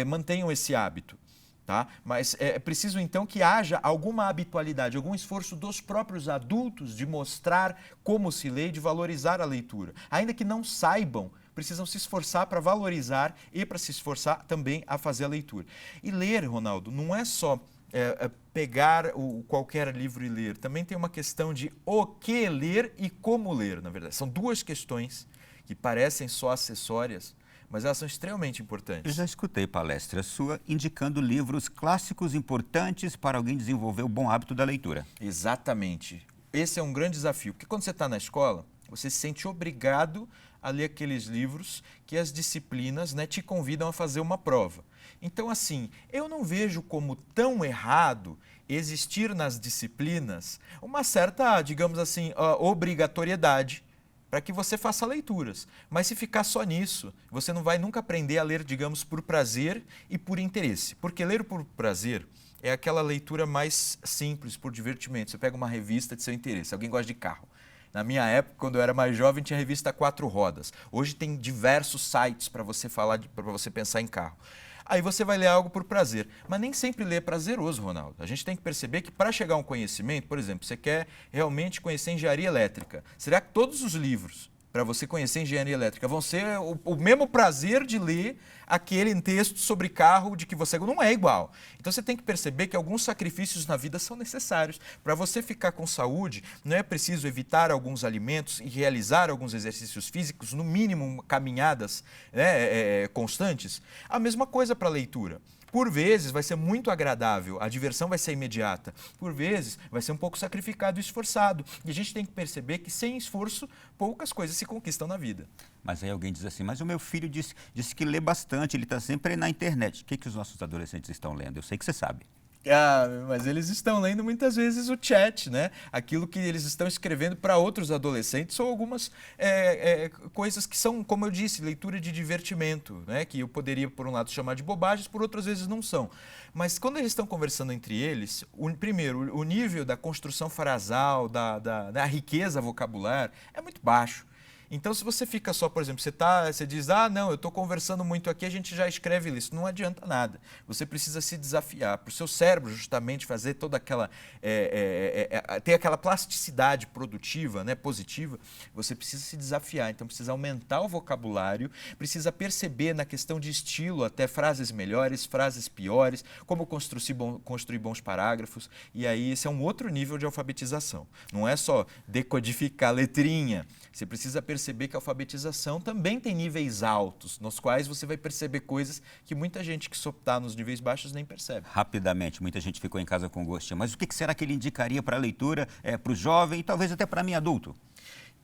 mantenham esse hábito. Tá? Mas é preciso, então, que haja alguma habitualidade, algum esforço dos próprios adultos de mostrar como se lê e de valorizar a leitura. Ainda que não saibam, precisam se esforçar para valorizar e para se esforçar também a fazer a leitura. E ler, Ronaldo, não é só pegar qualquer livro e ler. Também tem uma questão de o que ler e como ler, na verdade. São 2 questões que parecem só acessórias, mas elas são extremamente Eu importantes. já escutei palestra sua indicando livros clássicos importantes para alguém desenvolver o bom hábito da leitura. Exatamente. Esse é um grande desafio, porque quando você está na escola, você se sente obrigado a ler aqueles livros que as disciplinas, né, te convidam a fazer uma prova. Então, assim, eu não vejo como tão errado existir nas disciplinas uma certa, digamos assim, obrigatoriedade para que você faça leituras. Mas se ficar só nisso, você não vai nunca aprender a ler, digamos, por prazer e por interesse. Porque ler por prazer é aquela leitura mais simples, por divertimento. Você pega uma revista de seu interesse. Alguém gosta de carro. Na minha época, quando eu era mais jovem, tinha a revista 4 Rodas. Hoje tem diversos sites para você para você pensar em carro. Aí você vai ler algo por prazer. Mas nem sempre ler é prazeroso, Ronaldo. A gente tem que perceber que para chegar a um conhecimento, por exemplo, você quer realmente conhecer engenharia elétrica. Será que todos os livros para você conhecer engenharia elétrica vão ser o mesmo prazer de ler aquele texto sobre carro de que você não é igual? Então você tem que perceber que alguns sacrifícios na vida são necessários. Para você ficar com saúde, não é preciso evitar alguns alimentos e realizar alguns exercícios físicos, no mínimo caminhadas, né, constantes. A mesma coisa para a leitura. Por vezes vai ser muito agradável, a diversão vai ser imediata. Por vezes vai ser um pouco sacrificado e esforçado. E a gente tem que perceber que sem esforço, poucas coisas se conquistam na vida. Mas aí alguém diz assim, mas o meu filho disse que lê bastante, ele está sempre na internet. O que os nossos adolescentes estão lendo? Eu sei que você sabe. Mas eles estão lendo muitas vezes o chat, né? Aquilo que eles estão escrevendo para outros adolescentes ou algumas coisas que são, como eu disse, leitura de divertimento, né? Que eu poderia, por um lado, chamar de bobagens, por outras vezes não são. Mas quando eles estão conversando entre eles, primeiro, o nível da construção frasal, da riqueza vocabular é muito baixo. Então, se você fica só, por exemplo, você diz, não, eu estou conversando muito aqui, a gente já escreve isso. Não adianta nada. Você precisa se desafiar. Para o seu cérebro, justamente, fazer toda aquela... ter aquela plasticidade produtiva, né, positiva, você precisa se desafiar. Então, precisa aumentar o vocabulário, precisa perceber na questão de estilo, até frases melhores, frases piores, como construir bons parágrafos. E aí, esse é um outro nível de alfabetização. Não é só decodificar a letrinha. Você precisa perceber que a alfabetização também tem níveis altos, nos quais você vai perceber coisas que muita gente que só está nos níveis baixos nem percebe. Rapidamente, muita gente ficou em casa com gostinho. Mas o que será que ele indicaria para a leitura, para o jovem e talvez até para mim adulto?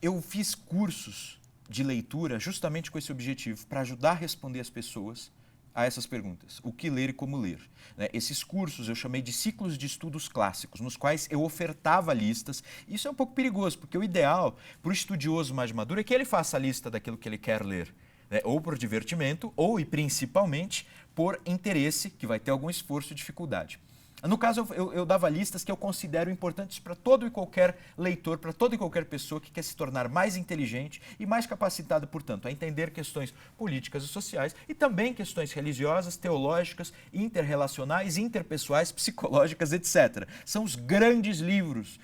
Eu fiz cursos de leitura justamente com esse objetivo, para ajudar a responder as pessoas a essas perguntas. O que ler e como ler. Esses cursos eu chamei de ciclos de estudos clássicos, nos quais eu ofertava listas. Isso é um pouco perigoso, porque o ideal para o estudioso mais maduro é que ele faça a lista daquilo que ele quer ler. Ou por divertimento, ou e principalmente por interesse, que vai ter algum esforço e dificuldade. No caso, eu dava listas que eu considero importantes para todo e qualquer leitor, para toda e qualquer pessoa que quer se tornar mais inteligente e mais capacitada, portanto, a entender questões políticas e sociais e também questões religiosas, teológicas, interrelacionais, interpessoais, psicológicas, etc. São os grandes livros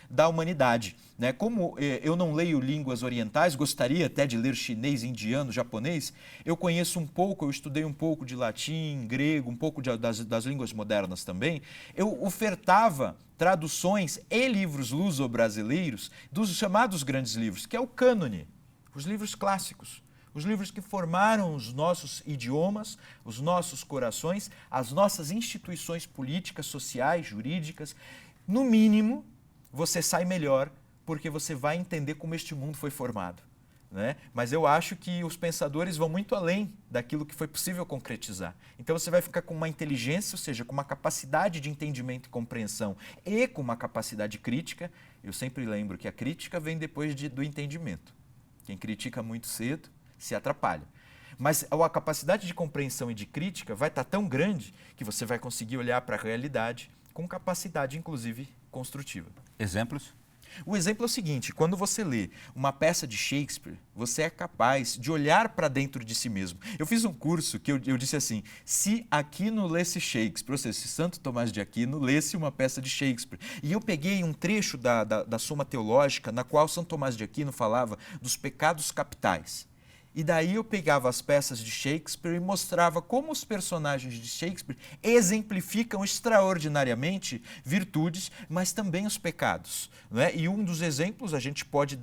da humanidade. Como eu não leio línguas orientais, gostaria até de ler chinês, indiano, japonês, eu conheço um pouco, eu estudei um pouco de latim, grego, um pouco das línguas modernas também. Eu ofertava traduções e livros luso-brasileiros dos chamados grandes livros, que é o cânone, os livros clássicos. Os livros que formaram os nossos idiomas, os nossos corações, as nossas instituições políticas, sociais, jurídicas. No mínimo, você sai melhor porque você vai entender como este mundo foi formado. Mas eu acho que os pensadores vão muito além daquilo que foi possível concretizar. Então você vai ficar com uma inteligência, ou seja, com uma capacidade de entendimento e compreensão e com uma capacidade crítica. Eu sempre lembro que a crítica vem depois do entendimento. Quem critica muito cedo se atrapalha. Mas a capacidade de compreensão e de crítica vai estar tão grande que você vai conseguir olhar para a realidade com capacidade, inclusive, construtiva. Exemplos? O exemplo é o seguinte, quando você lê uma peça de Shakespeare, você é capaz de olhar para dentro de si mesmo. Eu fiz um curso que eu disse assim, se Aquino lesse Shakespeare, ou seja, se Santo Tomás de Aquino lesse uma peça de Shakespeare. E eu peguei um trecho da Suma Teológica, na qual Santo Tomás de Aquino falava dos pecados capitais. E daí eu pegava as peças de Shakespeare e mostrava como os personagens de Shakespeare exemplificam extraordinariamente virtudes, mas também os pecados. E um dos exemplos a gente pode...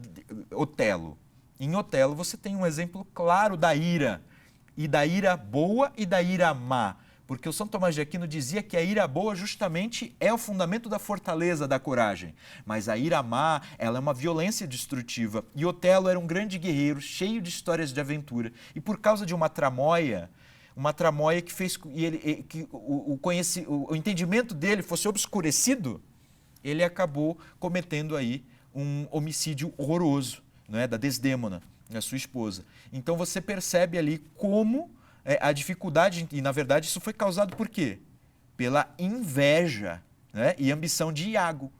Otelo. Em Otelo você tem um exemplo claro da ira, e da ira boa e da ira má. Porque o São Tomás de Aquino dizia que a ira boa justamente é o fundamento da fortaleza, da coragem. Mas a ira má, ela é uma violência destrutiva. E Otelo era um grande guerreiro, cheio de histórias de aventura. E por causa de uma tramóia que fez que o entendimento dele fosse obscurecido, ele acabou cometendo aí um homicídio horroroso, não é? Da Desdémona, a sua esposa. Então você percebe ali como a dificuldade, e na verdade isso foi causado por quê? Pela inveja, né? E ambição de Iago.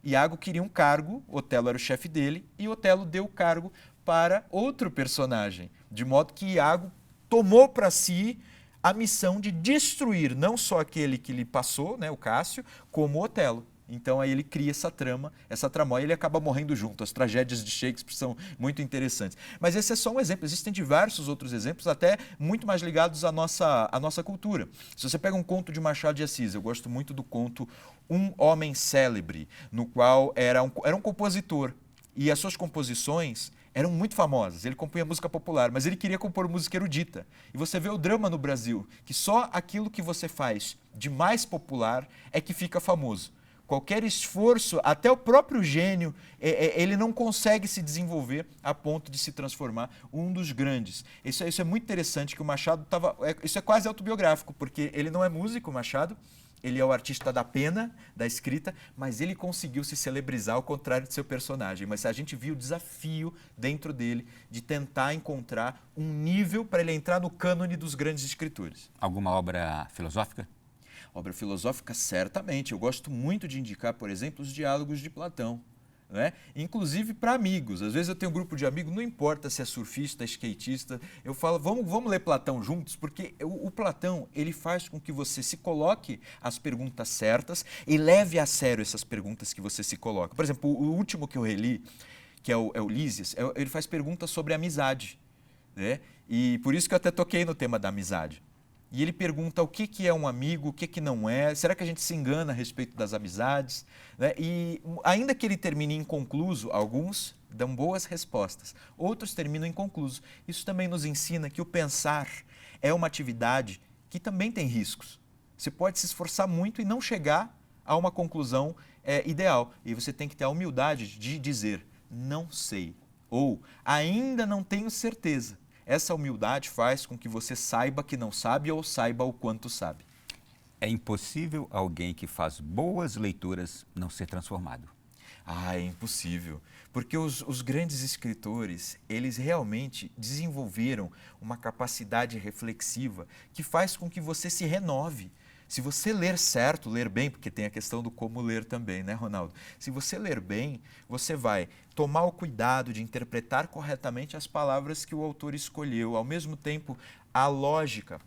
Iago queria um cargo, Otelo era o chefe dele, e Otelo deu o cargo para outro personagem, de modo que Iago tomou para si a missão de destruir não só aquele que lhe passou, né, o Cássio, como Otelo. Então aí ele cria essa tramóia, e ele acaba morrendo junto. As tragédias de Shakespeare são muito interessantes. Mas esse é só um exemplo, existem diversos outros exemplos, até muito mais ligados à nossa cultura. Se você pega um conto de Machado de Assis, eu gosto muito do conto Um Homem Célebre, no qual era um compositor, e as suas composições eram muito famosas. Ele compunha música popular, mas ele queria compor música erudita. E você vê o drama no Brasil, que só aquilo que você faz de mais popular é que fica famoso. Qualquer esforço, até o próprio gênio, ele não consegue se desenvolver a ponto de se transformar um dos grandes. Isso é muito interessante, que o Machado estava... Isso é quase autobiográfico, porque ele não é músico, o Machado, ele é o artista da pena, da escrita, mas ele conseguiu se celebrizar ao contrário de seu personagem. Mas a gente viu o desafio dentro dele de tentar encontrar um nível para ele entrar no cânone dos grandes escritores. Alguma obra filosófica? Obra filosófica, certamente. Eu gosto muito de indicar, por exemplo, os diálogos de Platão, né? Inclusive para amigos. Às vezes eu tenho um grupo de amigos, não importa se é surfista, skatista, eu falo, vamos ler Platão juntos, porque o Platão, ele faz com que você se coloque as perguntas certas e leve a sério essas perguntas que você se coloca. Por exemplo, o último que eu reli, que é o Lísias, ele faz perguntas sobre amizade, né? E por isso que eu até toquei no tema da amizade. E ele pergunta o que é um amigo, o que não é, será que a gente se engana a respeito das amizades? Né? E ainda que ele termine inconcluso, alguns dão boas respostas, outros terminam inconcluso. Isso também nos ensina que o pensar é uma atividade que também tem riscos. Você pode se esforçar muito e não chegar a uma conclusão ideal. E você tem que ter a humildade de dizer, não sei, ou ainda não tenho certeza. Essa humildade faz com que você saiba que não sabe ou saiba o quanto sabe. É impossível alguém que faz boas leituras não ser transformado. É impossível. Porque os grandes escritores, eles realmente desenvolveram uma capacidade reflexiva que faz com que você se renove. Se você ler certo, ler bem, porque tem a questão do como ler também, né, Ronaldo? Se você ler bem, você vai tomar o cuidado de interpretar corretamente as palavras que o autor escolheu. Ao mesmo tempo, a lógica,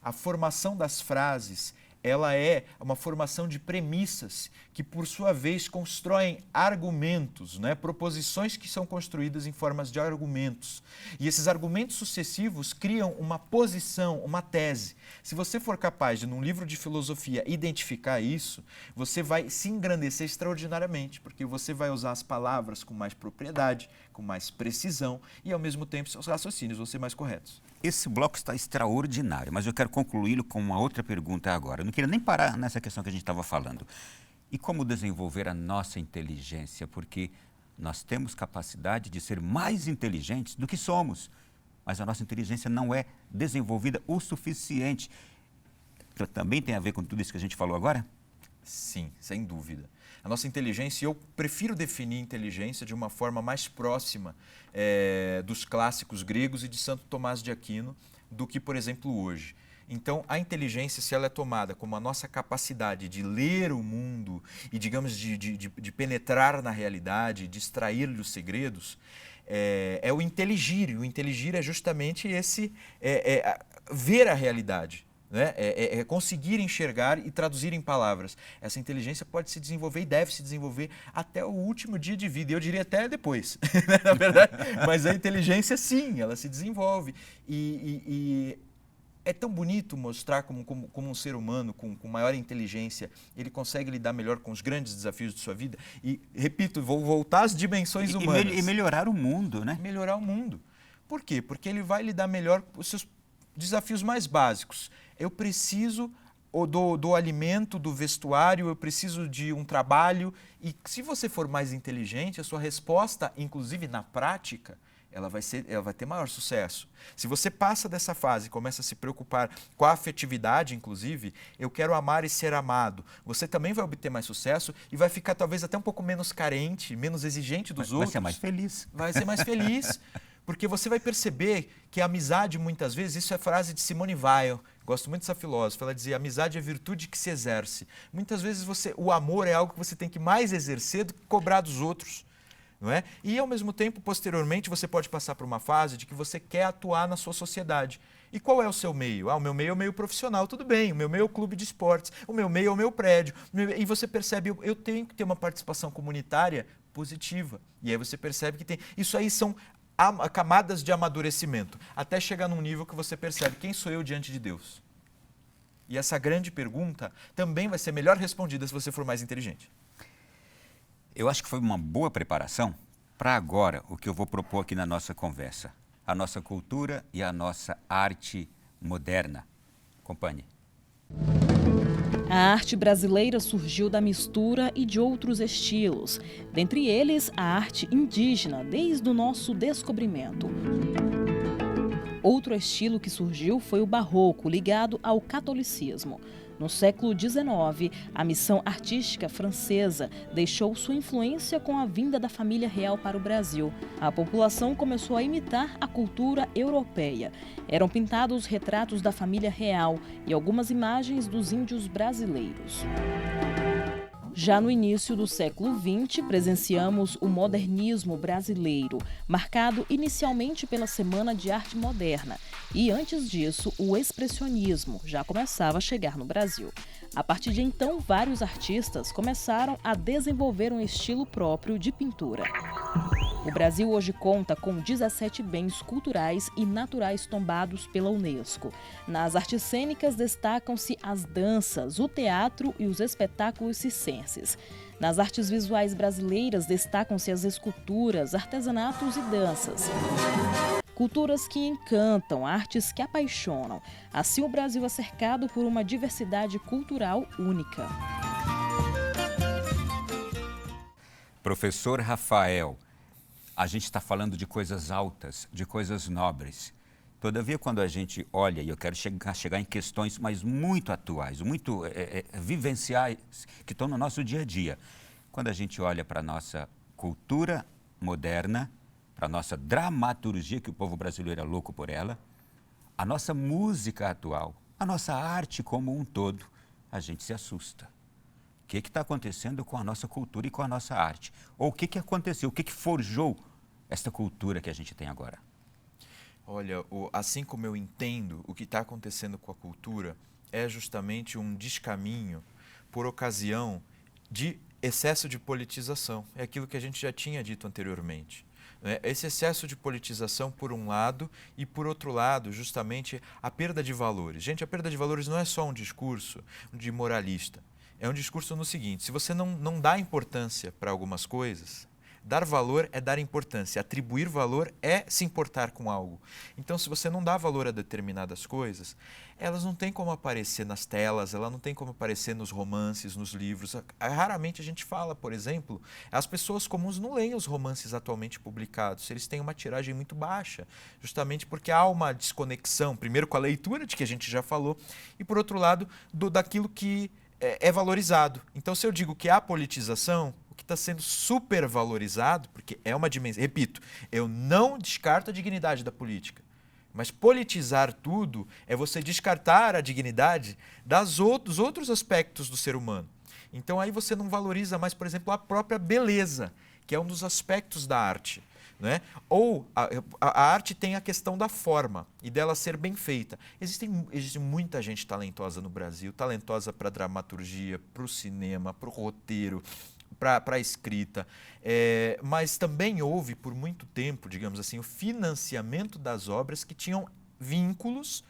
a formação das frases, ela é uma formação de premissas que, por sua vez, constroem argumentos, né? Proposições que são construídas em formas de argumentos. E esses argumentos sucessivos criam uma posição, uma tese. Se você for capaz de, num livro de filosofia, identificar isso, você vai se engrandecer extraordinariamente, porque você vai usar as palavras com mais propriedade, com mais precisão e, ao mesmo tempo, seus raciocínios vão ser mais corretos. Esse bloco está extraordinário, mas eu quero concluí-lo com uma outra pergunta agora. Eu não queria nem parar nessa questão que a gente estava falando. E como desenvolver a nossa inteligência? Porque nós temos capacidade de ser mais inteligentes do que somos, mas a nossa inteligência não é desenvolvida o suficiente. Também tem a ver com tudo isso que a gente falou agora? Sim, sem dúvida. A nossa inteligência, eu prefiro definir inteligência de uma forma mais próxima dos clássicos gregos e de Santo Tomás de Aquino do que, por exemplo, hoje. Então, a inteligência, se ela é tomada como a nossa capacidade de ler o mundo e, digamos, de penetrar na realidade, de extrair-lhe os segredos, é o inteligir. E o inteligir é justamente esse ver a realidade. Né? É conseguir enxergar e traduzir em palavras. Essa inteligência pode se desenvolver e deve se desenvolver até o último dia de vida. Eu diria até depois, na verdade. Mas a inteligência, sim, ela se desenvolve. E é tão bonito mostrar como um ser humano com maior inteligência, ele consegue lidar melhor com os grandes desafios de sua vida. E, repito, vou voltar às dimensões humanas. E melhorar o mundo, né? Melhorar o mundo. Por quê? Porque ele vai lidar melhor com os seus desafios mais básicos. Eu preciso do alimento, do vestuário, eu preciso de um trabalho. E se você for mais inteligente, a sua resposta, inclusive na prática, ela vai ter maior sucesso. Se você passa dessa fase e começa a se preocupar com a afetividade, inclusive, eu quero amar e ser amado, você também vai obter mais sucesso e vai ficar talvez até um pouco menos carente, menos exigente dos outros. Vai ser mais feliz. Vai ser mais feliz, porque você vai perceber que a amizade, muitas vezes, isso é frase de Simone Weil, gosto muito dessa filósofa, ela dizia, amizade é virtude que se exerce. Muitas vezes o amor é algo que você tem que mais exercer do que cobrar dos outros. Não é? E, ao mesmo tempo, posteriormente, você pode passar por uma fase de que você quer atuar na sua sociedade. E qual é o seu meio? O meu meio é o meio profissional, tudo bem, o meu meio é o clube de esportes, o meu meio é o meu prédio. E você percebe, eu tenho que ter uma participação comunitária positiva. E aí você percebe que tem... Isso aí são camadas de amadurecimento, até chegar num nível que você percebe quem sou eu diante de Deus. E essa grande pergunta também vai ser melhor respondida se você for mais inteligente. Eu acho que foi uma boa preparação para agora o que eu vou propor aqui na nossa conversa. A nossa cultura e a nossa arte moderna. Acompanhe. A arte brasileira surgiu da mistura e de outros estilos, dentre eles a arte indígena, desde o nosso descobrimento. Outro estilo que surgiu foi o barroco, ligado ao catolicismo. No século XIX, a missão artística francesa deixou sua influência com a vinda da família real para o Brasil. A população começou a imitar a cultura europeia. Eram pintados retratos da família real e algumas imagens dos índios brasileiros. Já no início do século XX, presenciamos o modernismo brasileiro, marcado inicialmente pela Semana de Arte Moderna. E antes disso, o expressionismo já começava a chegar no Brasil. A partir de então, vários artistas começaram a desenvolver um estilo próprio de pintura. O Brasil hoje conta com 17 bens culturais e naturais tombados pela Unesco. Nas artes cênicas destacam-se as danças, o teatro e os espetáculos circenses. Nas artes visuais brasileiras destacam-se as esculturas, artesanatos e danças. Culturas que encantam, artes que apaixonam. Assim, o Brasil é cercado por uma diversidade cultural única. Professor Rafael, a gente está falando de coisas altas, de coisas nobres. Todavia, quando a gente olha, e eu quero chegar em questões mas muito atuais, muito vivenciais, que estão no nosso dia a dia. Quando a gente olha para a nossa cultura moderna, para a nossa dramaturgia, que o povo brasileiro é louco por ela, a nossa música atual, a nossa arte como um todo, a gente se assusta. O que está acontecendo com a nossa cultura e com a nossa arte? Ou o que aconteceu, o que forjou esta cultura que a gente tem agora? Olha, assim como eu entendo o que está acontecendo com a cultura, é justamente um descaminho por ocasião de excesso de politização. É aquilo que a gente já tinha dito anteriormente. Esse excesso de politização por um lado e por outro lado justamente a perda de valores. Gente, a perda de valores não é só um discurso de moralista, é um discurso no seguinte, se você não dá importância para algumas coisas, dar valor é dar importância, atribuir valor é se importar com algo. Então, se você não dá valor a determinadas coisas, elas não têm como aparecer nas telas, elas não têm como aparecer nos romances, nos livros. Raramente a gente fala, por exemplo, as pessoas comuns não leem os romances atualmente publicados, eles têm uma tiragem muito baixa, justamente porque há uma desconexão, primeiro com a leitura, de que a gente já falou, e por outro lado, daquilo que é valorizado. Então, se eu digo que há politização, o que está sendo supervalorizado, porque é uma dimensão, repito, eu não descarto a dignidade da política, mas politizar tudo é você descartar a dignidade dos outros aspectos do ser humano. Então aí você não valoriza mais, por exemplo, a própria beleza, que é um dos aspectos da arte. Né? Ou a arte tem a questão da forma e dela ser bem feita. Existe muita gente talentosa no Brasil, talentosa para a dramaturgia, para o cinema, para o roteiro, para a escrita, mas também houve por muito tempo, digamos assim, o financiamento das obras que tinham vínculos,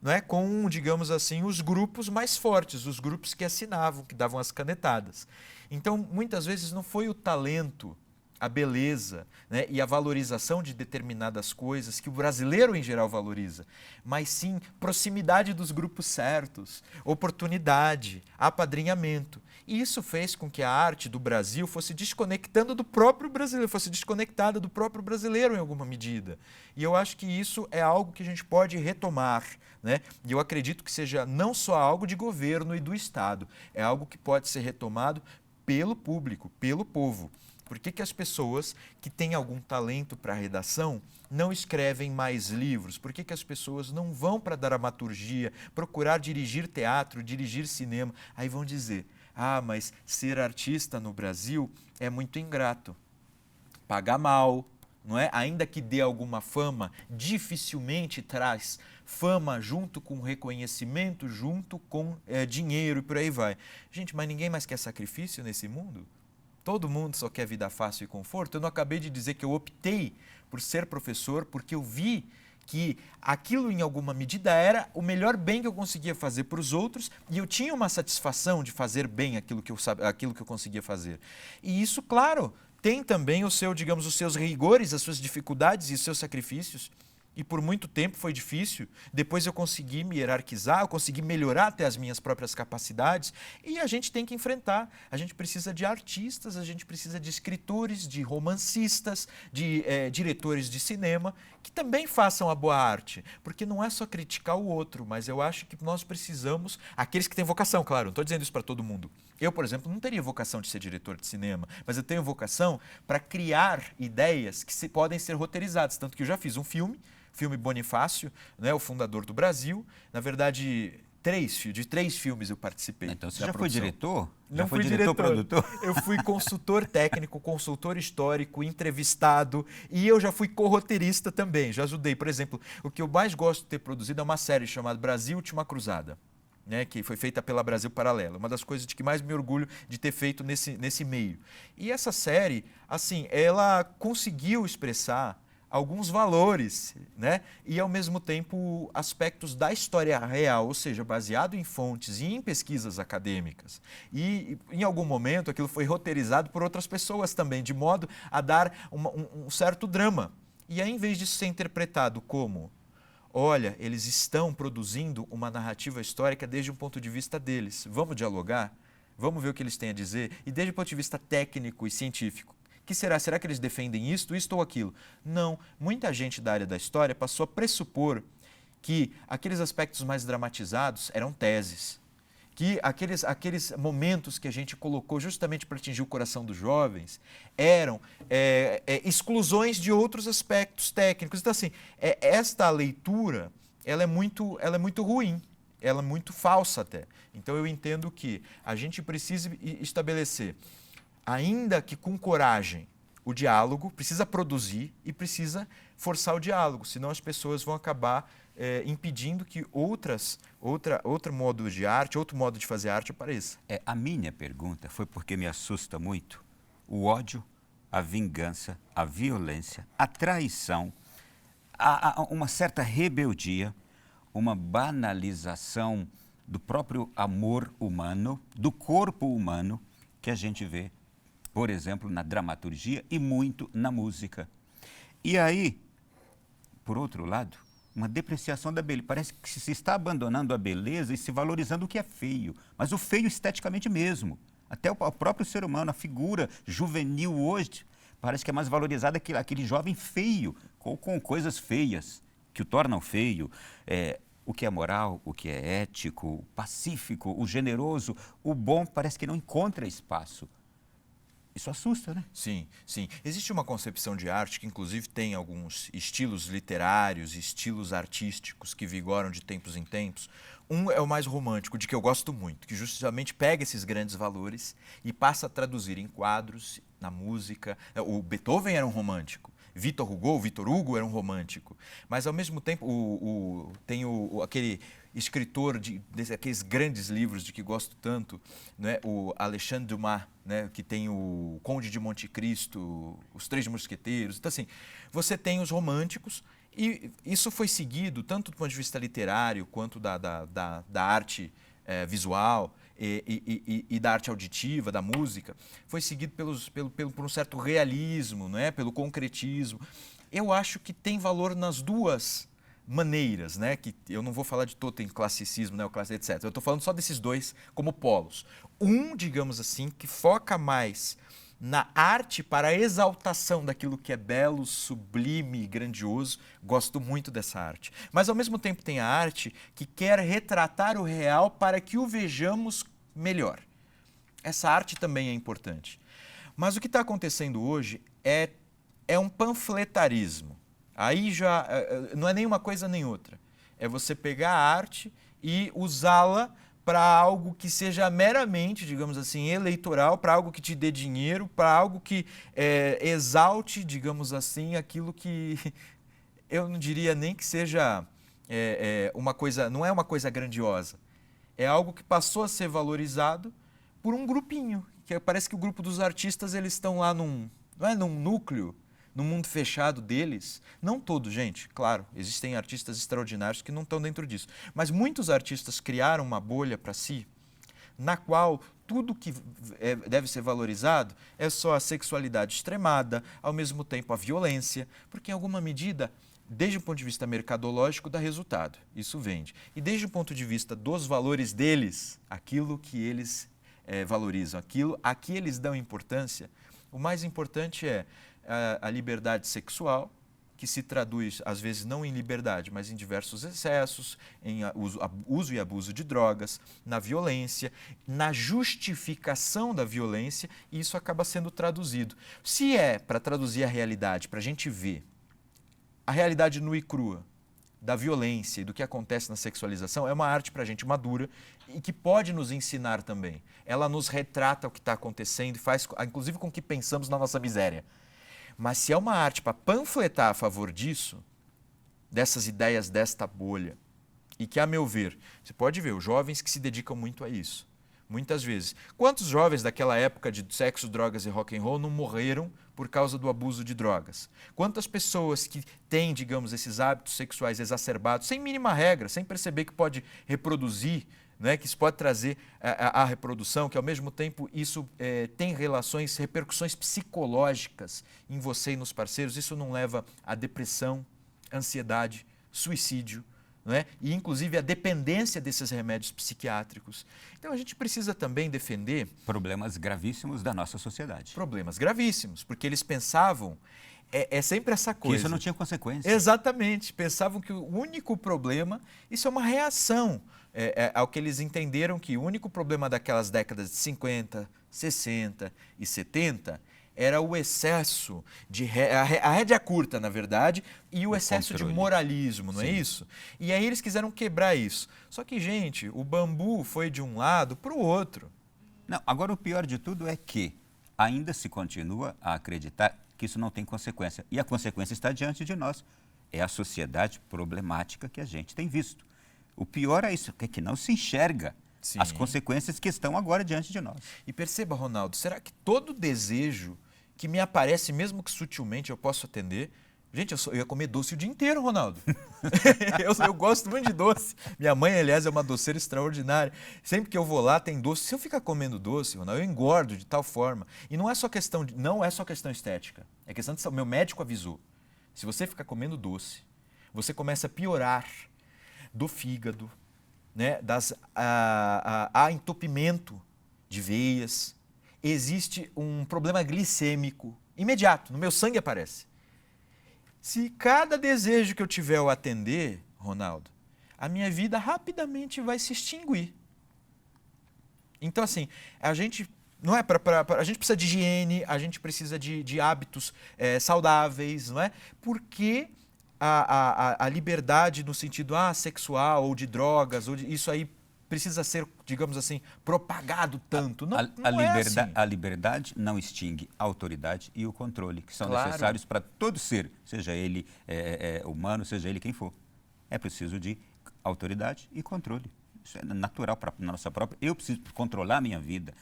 não é, com, digamos assim, os grupos mais fortes, os grupos que assinavam, que davam as canetadas. Então, muitas vezes não foi o talento, a beleza, né, e a valorização de determinadas coisas que o brasileiro em geral valoriza, mas sim proximidade dos grupos certos, oportunidade, apadrinhamento. E isso fez com que a arte do Brasil fosse desconectando do próprio brasileiro, fosse desconectada do próprio brasileiro em alguma medida. E eu acho que isso é algo que a gente pode retomar, né? E eu acredito que seja não só algo de governo e do Estado, é algo que pode ser retomado pelo público, pelo povo. Por que as pessoas que têm algum talento para a redação não escrevem mais livros? Por que as pessoas não vão para a dramaturgia, procurar dirigir teatro, dirigir cinema? Aí vão dizer, mas ser artista no Brasil é muito ingrato. Paga mal, não é? Ainda que dê alguma fama, dificilmente traz fama junto com reconhecimento, junto com dinheiro e por aí vai. Gente, mas ninguém mais quer sacrifício nesse mundo? Todo mundo só quer vida fácil e conforto. Eu não acabei de dizer que eu optei por ser professor porque eu vi que aquilo em alguma medida era o melhor bem que eu conseguia fazer para os outros e eu tinha uma satisfação de fazer bem aquilo que eu conseguia fazer. E isso, claro, tem também os seus rigores, as suas dificuldades e os seus sacrifícios. E por muito tempo foi difícil, depois eu consegui me hierarquizar, eu consegui melhorar até as minhas próprias capacidades e a gente tem que enfrentar. A gente precisa de artistas, a gente precisa de escritores, de romancistas, de diretores de cinema que também façam a boa arte, porque não é só criticar o outro, mas eu acho que nós precisamos, aqueles que têm vocação, claro, não estou dizendo isso para todo mundo. Eu, por exemplo, não teria vocação de ser diretor de cinema, mas eu tenho vocação para criar ideias que podem ser roteirizadas, tanto que eu já fiz um filme Bonifácio, né, o fundador do Brasil. Na verdade, de três filmes eu participei. Então você já foi diretor? Não foi fui diretor, produtor? Eu fui consultor técnico, consultor histórico, entrevistado e eu já fui corroteirista também. Já ajudei, por exemplo, o que eu mais gosto de ter produzido é uma série chamada Brasil Última Cruzada, né, que foi feita pela Brasil Paralelo. Uma das coisas de que mais me orgulho de ter feito nesse meio. E essa série, assim, ela conseguiu expressar alguns valores, né? E ao mesmo tempo aspectos da história real, ou seja, baseado em fontes e em pesquisas acadêmicas. E em algum momento aquilo foi roteirizado por outras pessoas também, de modo a dar um certo drama. E aí, em vez de ser interpretado como, olha, eles estão produzindo uma narrativa histórica desde um ponto de vista deles, vamos dialogar? Vamos ver o que eles têm a dizer? E desde o ponto de vista técnico e científico. Que será? Será que eles defendem isto ou aquilo? Não. Muita gente da área da história passou a pressupor que aqueles aspectos mais dramatizados eram teses. Que aqueles momentos que a gente colocou justamente para atingir o coração dos jovens eram exclusões de outros aspectos técnicos. Então, assim, esta leitura ela é muito ruim. Ela é muito falsa até. Então, eu entendo que a gente precisa estabelecer, ainda que com coragem, o diálogo, precisa produzir e precisa forçar o diálogo, senão as pessoas vão acabar impedindo que outro modo de arte, outro modo de fazer arte apareça. A minha pergunta foi porque me assusta muito o ódio, a vingança, a violência, a traição, uma certa rebeldia, uma banalização do próprio amor humano, do corpo humano, que a gente vê, por exemplo, na dramaturgia e muito na música. E aí, por outro lado, uma depreciação da beleza. Parece que se está abandonando a beleza e se valorizando o que é feio, mas o feio esteticamente mesmo. Até o próprio ser humano, a figura juvenil hoje, parece que é mais valorizada que aquele jovem feio, com coisas feias, que o tornam feio. O que é moral, o que é ético, o pacífico, o generoso, o bom, parece que não encontra espaço. Isso assusta, né? Sim, sim. Existe uma concepção de arte que, inclusive, tem alguns estilos literários, estilos artísticos que vigoram de tempos em tempos. Um é o mais romântico, de que eu gosto muito, que justamente pega esses grandes valores e passa a traduzir em quadros, na música. O Beethoven era um romântico. Victor Hugo era um romântico. Mas, ao mesmo tempo, tem aquele escritor daqueles grandes livros de que gosto tanto, né? O Alexandre Dumas, né? Que tem o Conde de Monte Cristo, Os Três Mosqueteiros. Então, assim, você tem os românticos E isso foi seguido tanto do ponto de vista literário quanto da arte visual e da arte auditiva, da música, foi seguido por um certo realismo, não é? Pelo concretismo. Eu acho que tem valor nas duas maneiras, né? Que eu não vou falar de totem classicismo, neoclassicismo, etc. Eu estou falando só desses dois como polos. Um, digamos assim, que foca mais na arte para a exaltação daquilo que é belo, sublime, grandioso. Gosto muito dessa arte. Mas, ao mesmo tempo, tem a arte que quer retratar o real para que o vejamos melhor. Essa arte também é importante. Mas o que está acontecendo hoje é um panfletarismo. Aí já não é nem uma coisa nem outra. É você pegar a arte e usá-la para algo que seja meramente, digamos assim, eleitoral, para algo que te dê dinheiro, para algo que exalte, digamos assim, aquilo que eu não diria nem que seja uma coisa, não é uma coisa grandiosa. É algo que passou a ser valorizado por um grupinho, que parece que o grupo dos artistas eles estão lá num núcleo, no mundo fechado deles. Não todos, gente, claro, existem artistas extraordinários que não estão dentro disso. Mas muitos artistas criaram uma bolha para si, na qual tudo que deve ser valorizado é só a sexualidade extremada, ao mesmo tempo a violência, porque em alguma medida, desde o ponto de vista mercadológico, dá resultado, isso vende. E desde o ponto de vista dos valores deles, aquilo que eles valorizam, aquilo a que eles dão importância, o mais importante é a liberdade sexual, que se traduz, às vezes, não em liberdade, mas em diversos excessos, em uso e abuso de drogas, na violência, na justificação da violência, e isso acaba sendo traduzido. Se é para traduzir a realidade, para a gente ver a realidade nua e crua da violência e do que acontece na sexualização, é uma arte para a gente madura e que pode nos ensinar também. Ela nos retrata o que está acontecendo e faz, inclusive, com que pensamos na nossa miséria. Mas se é uma arte para panfletar a favor disso, dessas ideias desta bolha, e que, a meu ver, você pode ver, os jovens que se dedicam muito a isso, muitas vezes. Quantos jovens daquela época de sexo, drogas e rock and roll não morreram por causa do abuso de drogas? Quantas pessoas que têm, digamos, esses hábitos sexuais exacerbados, sem mínima regra, sem perceber que pode reproduzir, né, que isso pode trazer a reprodução, que ao mesmo tempo isso tem repercussões psicológicas em você e nos parceiros, isso não leva à depressão, ansiedade, suicídio, né, e inclusive a dependência desses remédios psiquiátricos. Então a gente precisa também defender... Problemas gravíssimos da nossa sociedade. Problemas gravíssimos, porque eles pensavam... É sempre essa coisa. Que isso não tinha consequência. Exatamente. Pensavam que o único problema, isso é uma reação ao que eles entenderam que o único problema daquelas décadas de 50, 60 e 70 era o excesso de... a rédea curta, na verdade, e o excesso controle. De moralismo, não Sim. É isso? E aí eles quiseram quebrar isso. Só que, gente, o bambu foi de um lado para o outro. Não, agora o pior de tudo é que ainda se continua a acreditar que isso não tem consequência. E a consequência está diante de nós. É a sociedade problemática que a gente tem visto. O pior é isso, que não se enxerga Sim. as consequências que estão agora diante de nós. E perceba, Ronaldo, será que todo desejo que me aparece, mesmo que sutilmente, eu posso atender? Gente, eu ia comer doce o dia inteiro, Ronaldo. eu gosto muito de doce. Minha mãe, aliás, é uma doceira extraordinária. Sempre que eu vou lá, tem doce. Se eu ficar comendo doce, Ronaldo, eu engordo de tal forma. E não é só questão estética. É questão de saúde. Meu médico avisou. Se você ficar comendo doce, você começa a piorar do fígado, né? Há entupimento de veias. Existe um problema glicêmico imediato. No meu sangue aparece. Se cada desejo que eu tiver eu atender, Ronaldo, a minha vida rapidamente vai se extinguir. Então, assim, a gente não é a gente precisa de higiene, a gente precisa de hábitos saudáveis, não é? Porque a liberdade no sentido sexual ou de drogas, isso aí precisa ser, digamos assim, propagado tanto. A liberdade não extingue a autoridade e o controle, que são necessários para todo ser, seja ele humano, seja ele quem for. É preciso de autoridade e controle. Isso é natural para a nossa própria... Eu preciso controlar a minha vida.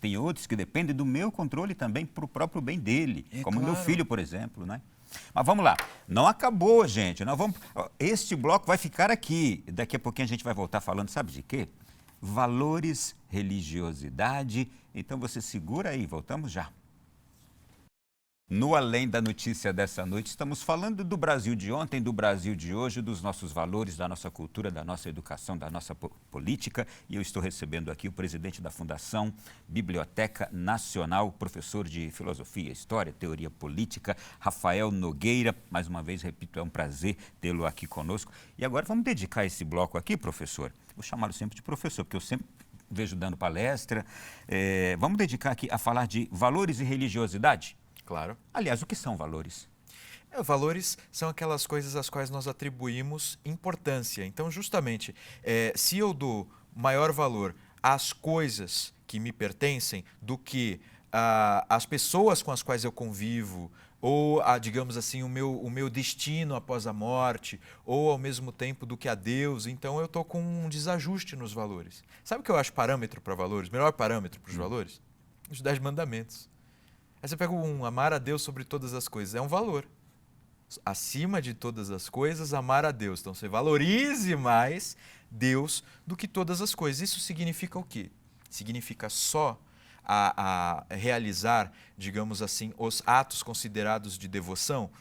Tem outros que dependem do meu controle também para o próprio bem dele, como meu filho, por exemplo, né? Mas vamos lá, não acabou, gente. Este bloco vai ficar aqui. Daqui a pouquinho a gente vai voltar falando, sabe de quê? Valores, religiosidade. Então você segura aí, voltamos já. No Além da Notícia dessa noite, estamos falando do Brasil de ontem, do Brasil de hoje, dos nossos valores, da nossa cultura, da nossa educação, da nossa política. E eu estou recebendo aqui o presidente da Fundação Biblioteca Nacional, professor de Filosofia, História, Teoria Política, Rafael Nogueira. Mais uma vez, repito, é um prazer tê-lo aqui conosco. E agora vamos dedicar esse bloco aqui, professor. Vou chamá-lo sempre de professor, porque eu sempre vejo dando palestra. Vamos dedicar aqui a falar de valores e religiosidade? Claro. Aliás, o que são valores? Valores são aquelas coisas às quais nós atribuímos importância. Então, justamente, se eu dou maior valor às coisas que me pertencem do que às pessoas com as quais eu convivo, ou, digamos assim, o meu destino após a morte, ou ao mesmo tempo do que a Deus, então eu estou com um desajuste nos valores. Sabe o que eu acho parâmetro para valores? O melhor parâmetro para os valores? Os 10 mandamentos. Aí você pega amar a Deus sobre todas as coisas, é um valor. Acima de todas as coisas, amar a Deus. Então você valorize mais Deus do que todas as coisas. Isso significa o quê? Significa só a realizar, digamos assim, os atos considerados de devoção?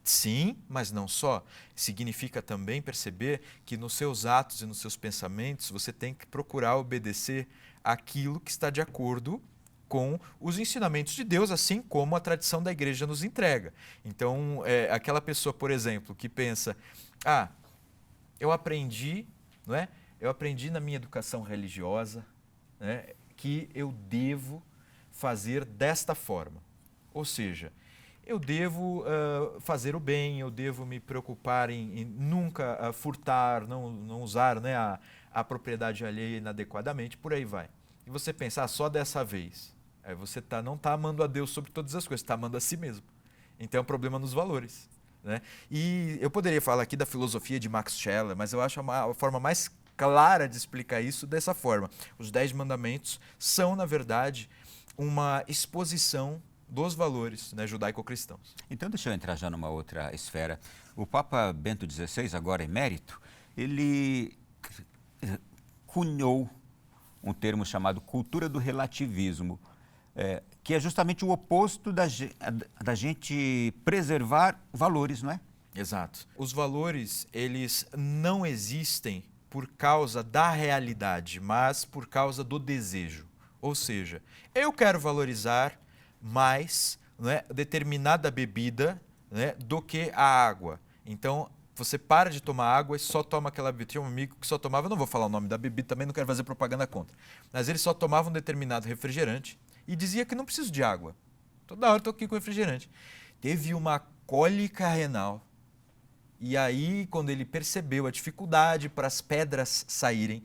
Sim, mas não só. Significa também perceber que nos seus atos e nos seus pensamentos você tem que procurar obedecer aquilo que está de acordo com os ensinamentos de Deus, assim como a tradição da igreja nos entrega. Então, aquela pessoa, por exemplo, que pensa, eu aprendi, não é? Eu aprendi na minha educação religiosa, né, que eu devo fazer desta forma. Ou seja, eu devo fazer o bem, eu devo me preocupar em nunca furtar, não usar, né, a propriedade alheia inadequadamente, por aí vai. E você pensa, só dessa vez. Aí você não está amando a Deus sobre todas as coisas, está amando a si mesmo. Então é um problema nos valores, né? E eu poderia falar aqui da filosofia de Max Scheler, mas eu acho a forma mais clara de explicar isso dessa forma. Os 10 mandamentos são, na verdade, uma exposição dos valores, né, judaico-cristãos. Então deixa eu entrar já numa outra esfera. O Papa Bento XVI, agora emérito, ele cunhou um termo chamado cultura do relativismo, que é justamente o oposto da gente preservar valores, não é? Exato. Os valores, eles não existem por causa da realidade, mas por causa do desejo. Ou seja, eu quero valorizar mais, né, determinada bebida, né, do que a água. Então, você para de tomar água e só toma aquela bebida. Tinha um amigo que só tomava, não vou falar o nome da bebida, também não quero fazer propaganda contra, mas ele só tomava um determinado refrigerante e dizia que não preciso de água. Toda hora estou aqui com refrigerante. Teve uma cólica renal e aí, quando ele percebeu a dificuldade para as pedras saírem,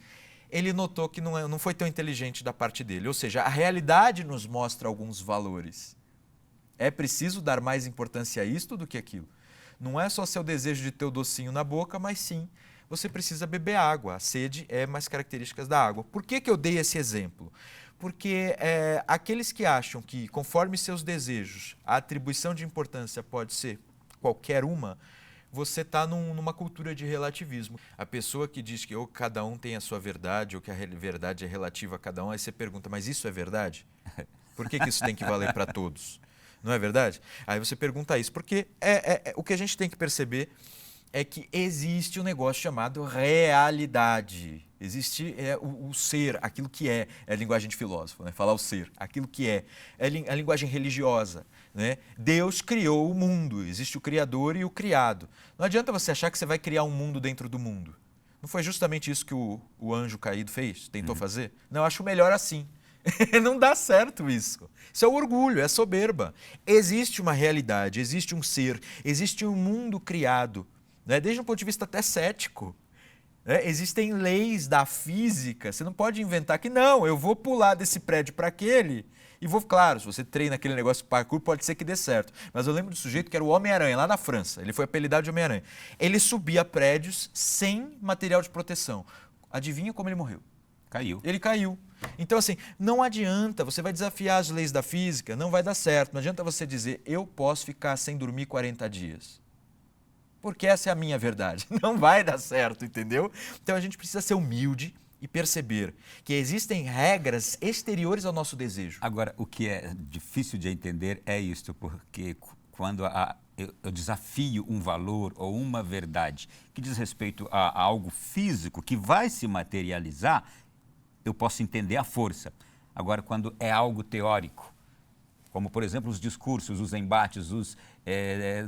ele notou que não foi tão inteligente da parte dele. Ou seja, a realidade nos mostra alguns valores. É preciso dar mais importância a isto do que aquilo. Não é só seu desejo de ter o docinho na boca, mas sim, você precisa beber água. A sede é mais características da água. Por que eu dei esse exemplo? Porque aqueles que acham que, conforme seus desejos, a atribuição de importância pode ser qualquer uma, você está numa cultura de relativismo. A pessoa que diz que ou cada um tem a sua verdade, ou que a verdade é relativa a cada um, aí você pergunta, mas isso é verdade? Por que isso tem que valer para todos? Não é verdade? Aí você pergunta isso, porque o que a gente tem que perceber é que existe um negócio chamado realidade. Existe o ser, aquilo que é a linguagem de filósofo, né? Falar o ser, aquilo que é a linguagem religiosa, né? Deus criou o mundo, existe o Criador e o criado. Não adianta você achar que você vai criar um mundo dentro do mundo. Não foi justamente isso que o anjo caído fez, tentou fazer? Não, eu acho melhor assim. Não dá certo isso. Isso é orgulho, é soberba. Existe uma realidade, existe um ser, existe um mundo criado, né? Desde um ponto de vista até cético. Existem leis da física, você não pode inventar que não, eu vou pular desse prédio para aquele e vou, claro, se você treina aquele negócio de parkour, pode ser que dê certo. Mas eu lembro do sujeito que era o Homem-Aranha, lá na França, ele foi apelidado de Homem-Aranha. Ele subia prédios sem material de proteção. Adivinha como ele morreu? Caiu. Ele caiu. Então, assim, não adianta, você vai desafiar as leis da física, não vai dar certo. Não adianta você dizer, eu posso ficar sem dormir 40 dias. Porque essa é a minha verdade. Não vai dar certo, entendeu? Então, a gente precisa ser humilde e perceber que existem regras exteriores ao nosso desejo. Agora, o que é difícil de entender é isto, porque quando eu desafio um valor ou uma verdade que diz respeito a algo físico que vai se materializar, eu posso entender a força. Agora, quando é algo teórico, como, por exemplo, os discursos, os embates, os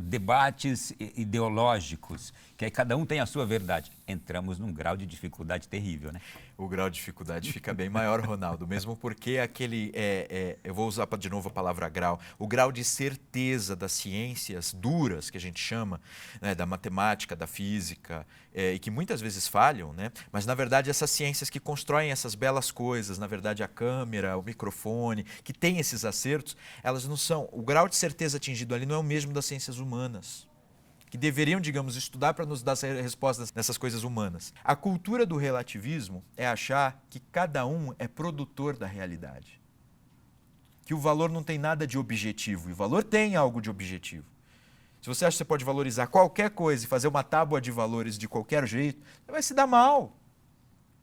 debates ideológicos, que aí cada um tem a sua verdade, entramos num grau de dificuldade terrível, né? O grau de dificuldade fica bem maior, Ronaldo, mesmo porque aquele, eu vou usar de novo a palavra grau, o grau de certeza das ciências duras, que a gente chama, né, da matemática, da física, e que muitas vezes falham, né? Mas na verdade essas ciências que constroem essas belas coisas, na verdade a câmera, o microfone, que tem esses acertos, elas não são, o grau de certeza atingido ali não é o mesmo das ciências humanas, que deveriam, digamos, estudar para nos dar respostas nessas coisas humanas. A cultura do relativismo é achar que cada um é produtor da realidade. Que o valor não tem nada de objetivo, e o valor tem algo de objetivo. Se você acha que você pode valorizar qualquer coisa e fazer uma tábua de valores de qualquer jeito, você vai se dar mal.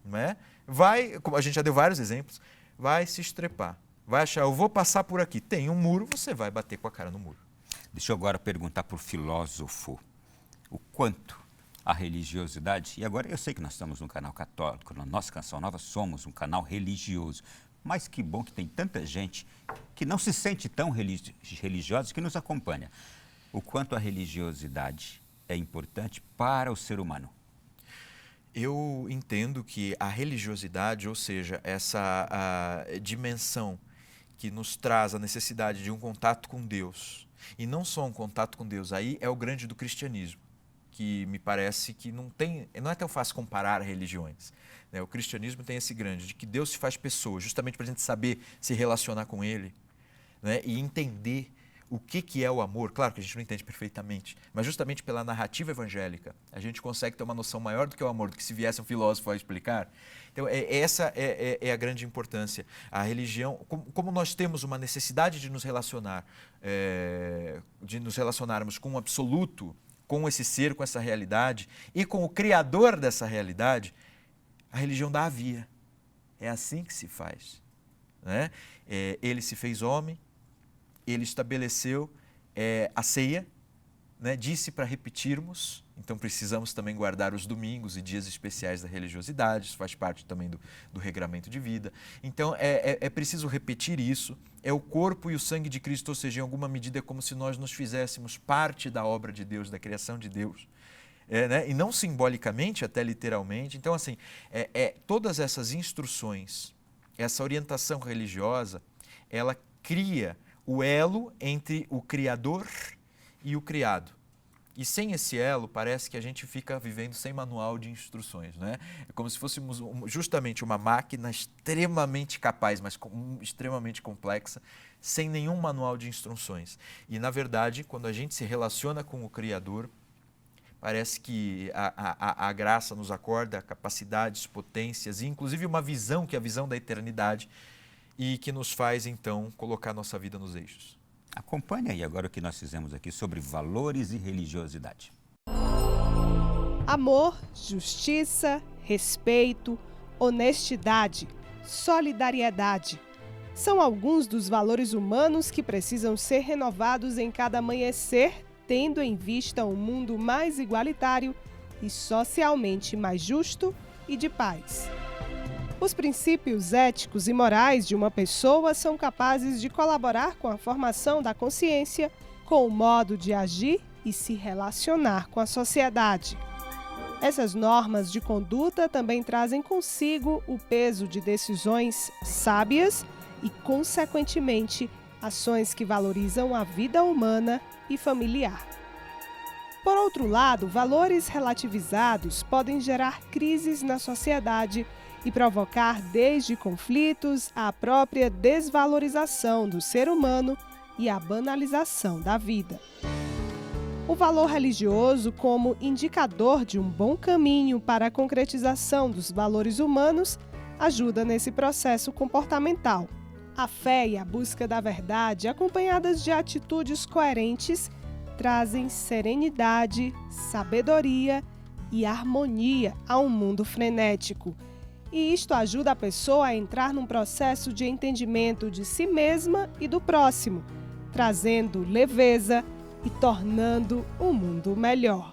Não é? Vai, como a gente já deu vários exemplos, vai se estrepar. Vai achar, eu vou passar por aqui, tem um muro, você vai bater com a cara no muro. Deixa eu agora perguntar para o filósofo o quanto a religiosidade, e agora eu sei que nós estamos num canal católico, na nossa Canção Nova somos um canal religioso, mas que bom que tem tanta gente que não se sente tão religiosa que nos acompanha. O quanto a religiosidade é importante para o ser humano. Eu entendo que a religiosidade, ou seja, essa a dimensão que nos traz a necessidade de um contato com Deus, e não só um contato com Deus, aí é o grande do cristianismo, que me parece que não é tão fácil comparar religiões. Né? O cristianismo tem esse grande, de que Deus se faz pessoa, justamente para a gente saber se relacionar com Ele, né? E entender o que é o amor. Claro que a gente não entende perfeitamente, mas justamente pela narrativa evangélica, a gente consegue ter uma noção maior do que é o amor, do que se viesse um filósofo a explicar. Então, essa é a grande importância. A religião, como nós temos uma necessidade de nos relacionar, de nos relacionarmos com o absoluto, com esse ser, com essa realidade, e com o criador dessa realidade, a religião dá a via. É assim que se faz. Né? Ele se fez homem, ele estabeleceu a ceia, né? Disse para repetirmos, então precisamos também guardar os domingos e dias especiais da religiosidade, isso faz parte também do regramento de vida. Então é preciso repetir isso, é o corpo e o sangue de Cristo, ou seja, em alguma medida é como se nós nos fizéssemos parte da obra de Deus, da criação de Deus. Né? E não simbolicamente, até literalmente. Então, assim, todas essas instruções, essa orientação religiosa, ela cria o elo entre o Criador e o criado. E sem esse elo, parece que a gente fica vivendo sem manual de instruções. Né? É como se fôssemos justamente uma máquina extremamente capaz, mas extremamente complexa, sem nenhum manual de instruções. E, na verdade, quando a gente se relaciona com o Criador, parece que a graça nos acorda capacidades, potências e, inclusive, uma visão, que é a visão da eternidade, e que nos faz, então, colocar nossa vida nos eixos. Acompanhe aí agora o que nós fizemos aqui sobre valores e religiosidade. Amor, justiça, respeito, honestidade, solidariedade. São alguns dos valores humanos que precisam ser renovados em cada amanhecer, tendo em vista um mundo mais igualitário e socialmente mais justo e de paz. Os princípios éticos e morais de uma pessoa são capazes de colaborar com a formação da consciência, com o modo de agir e se relacionar com a sociedade. Essas normas de conduta também trazem consigo o peso de decisões sábias e, consequentemente, ações que valorizam a vida humana e familiar. Por outro lado, valores relativizados podem gerar crises na sociedade e provocar desde conflitos à própria desvalorização do ser humano e a banalização da vida. O valor religioso, como indicador de um bom caminho para a concretização dos valores humanos, ajuda nesse processo comportamental. A fé e a busca da verdade, acompanhadas de atitudes coerentes, trazem serenidade, sabedoria e harmonia a um mundo frenético. E isto ajuda a pessoa a entrar num processo de entendimento de si mesma e do próximo, trazendo leveza e tornando o mundo melhor.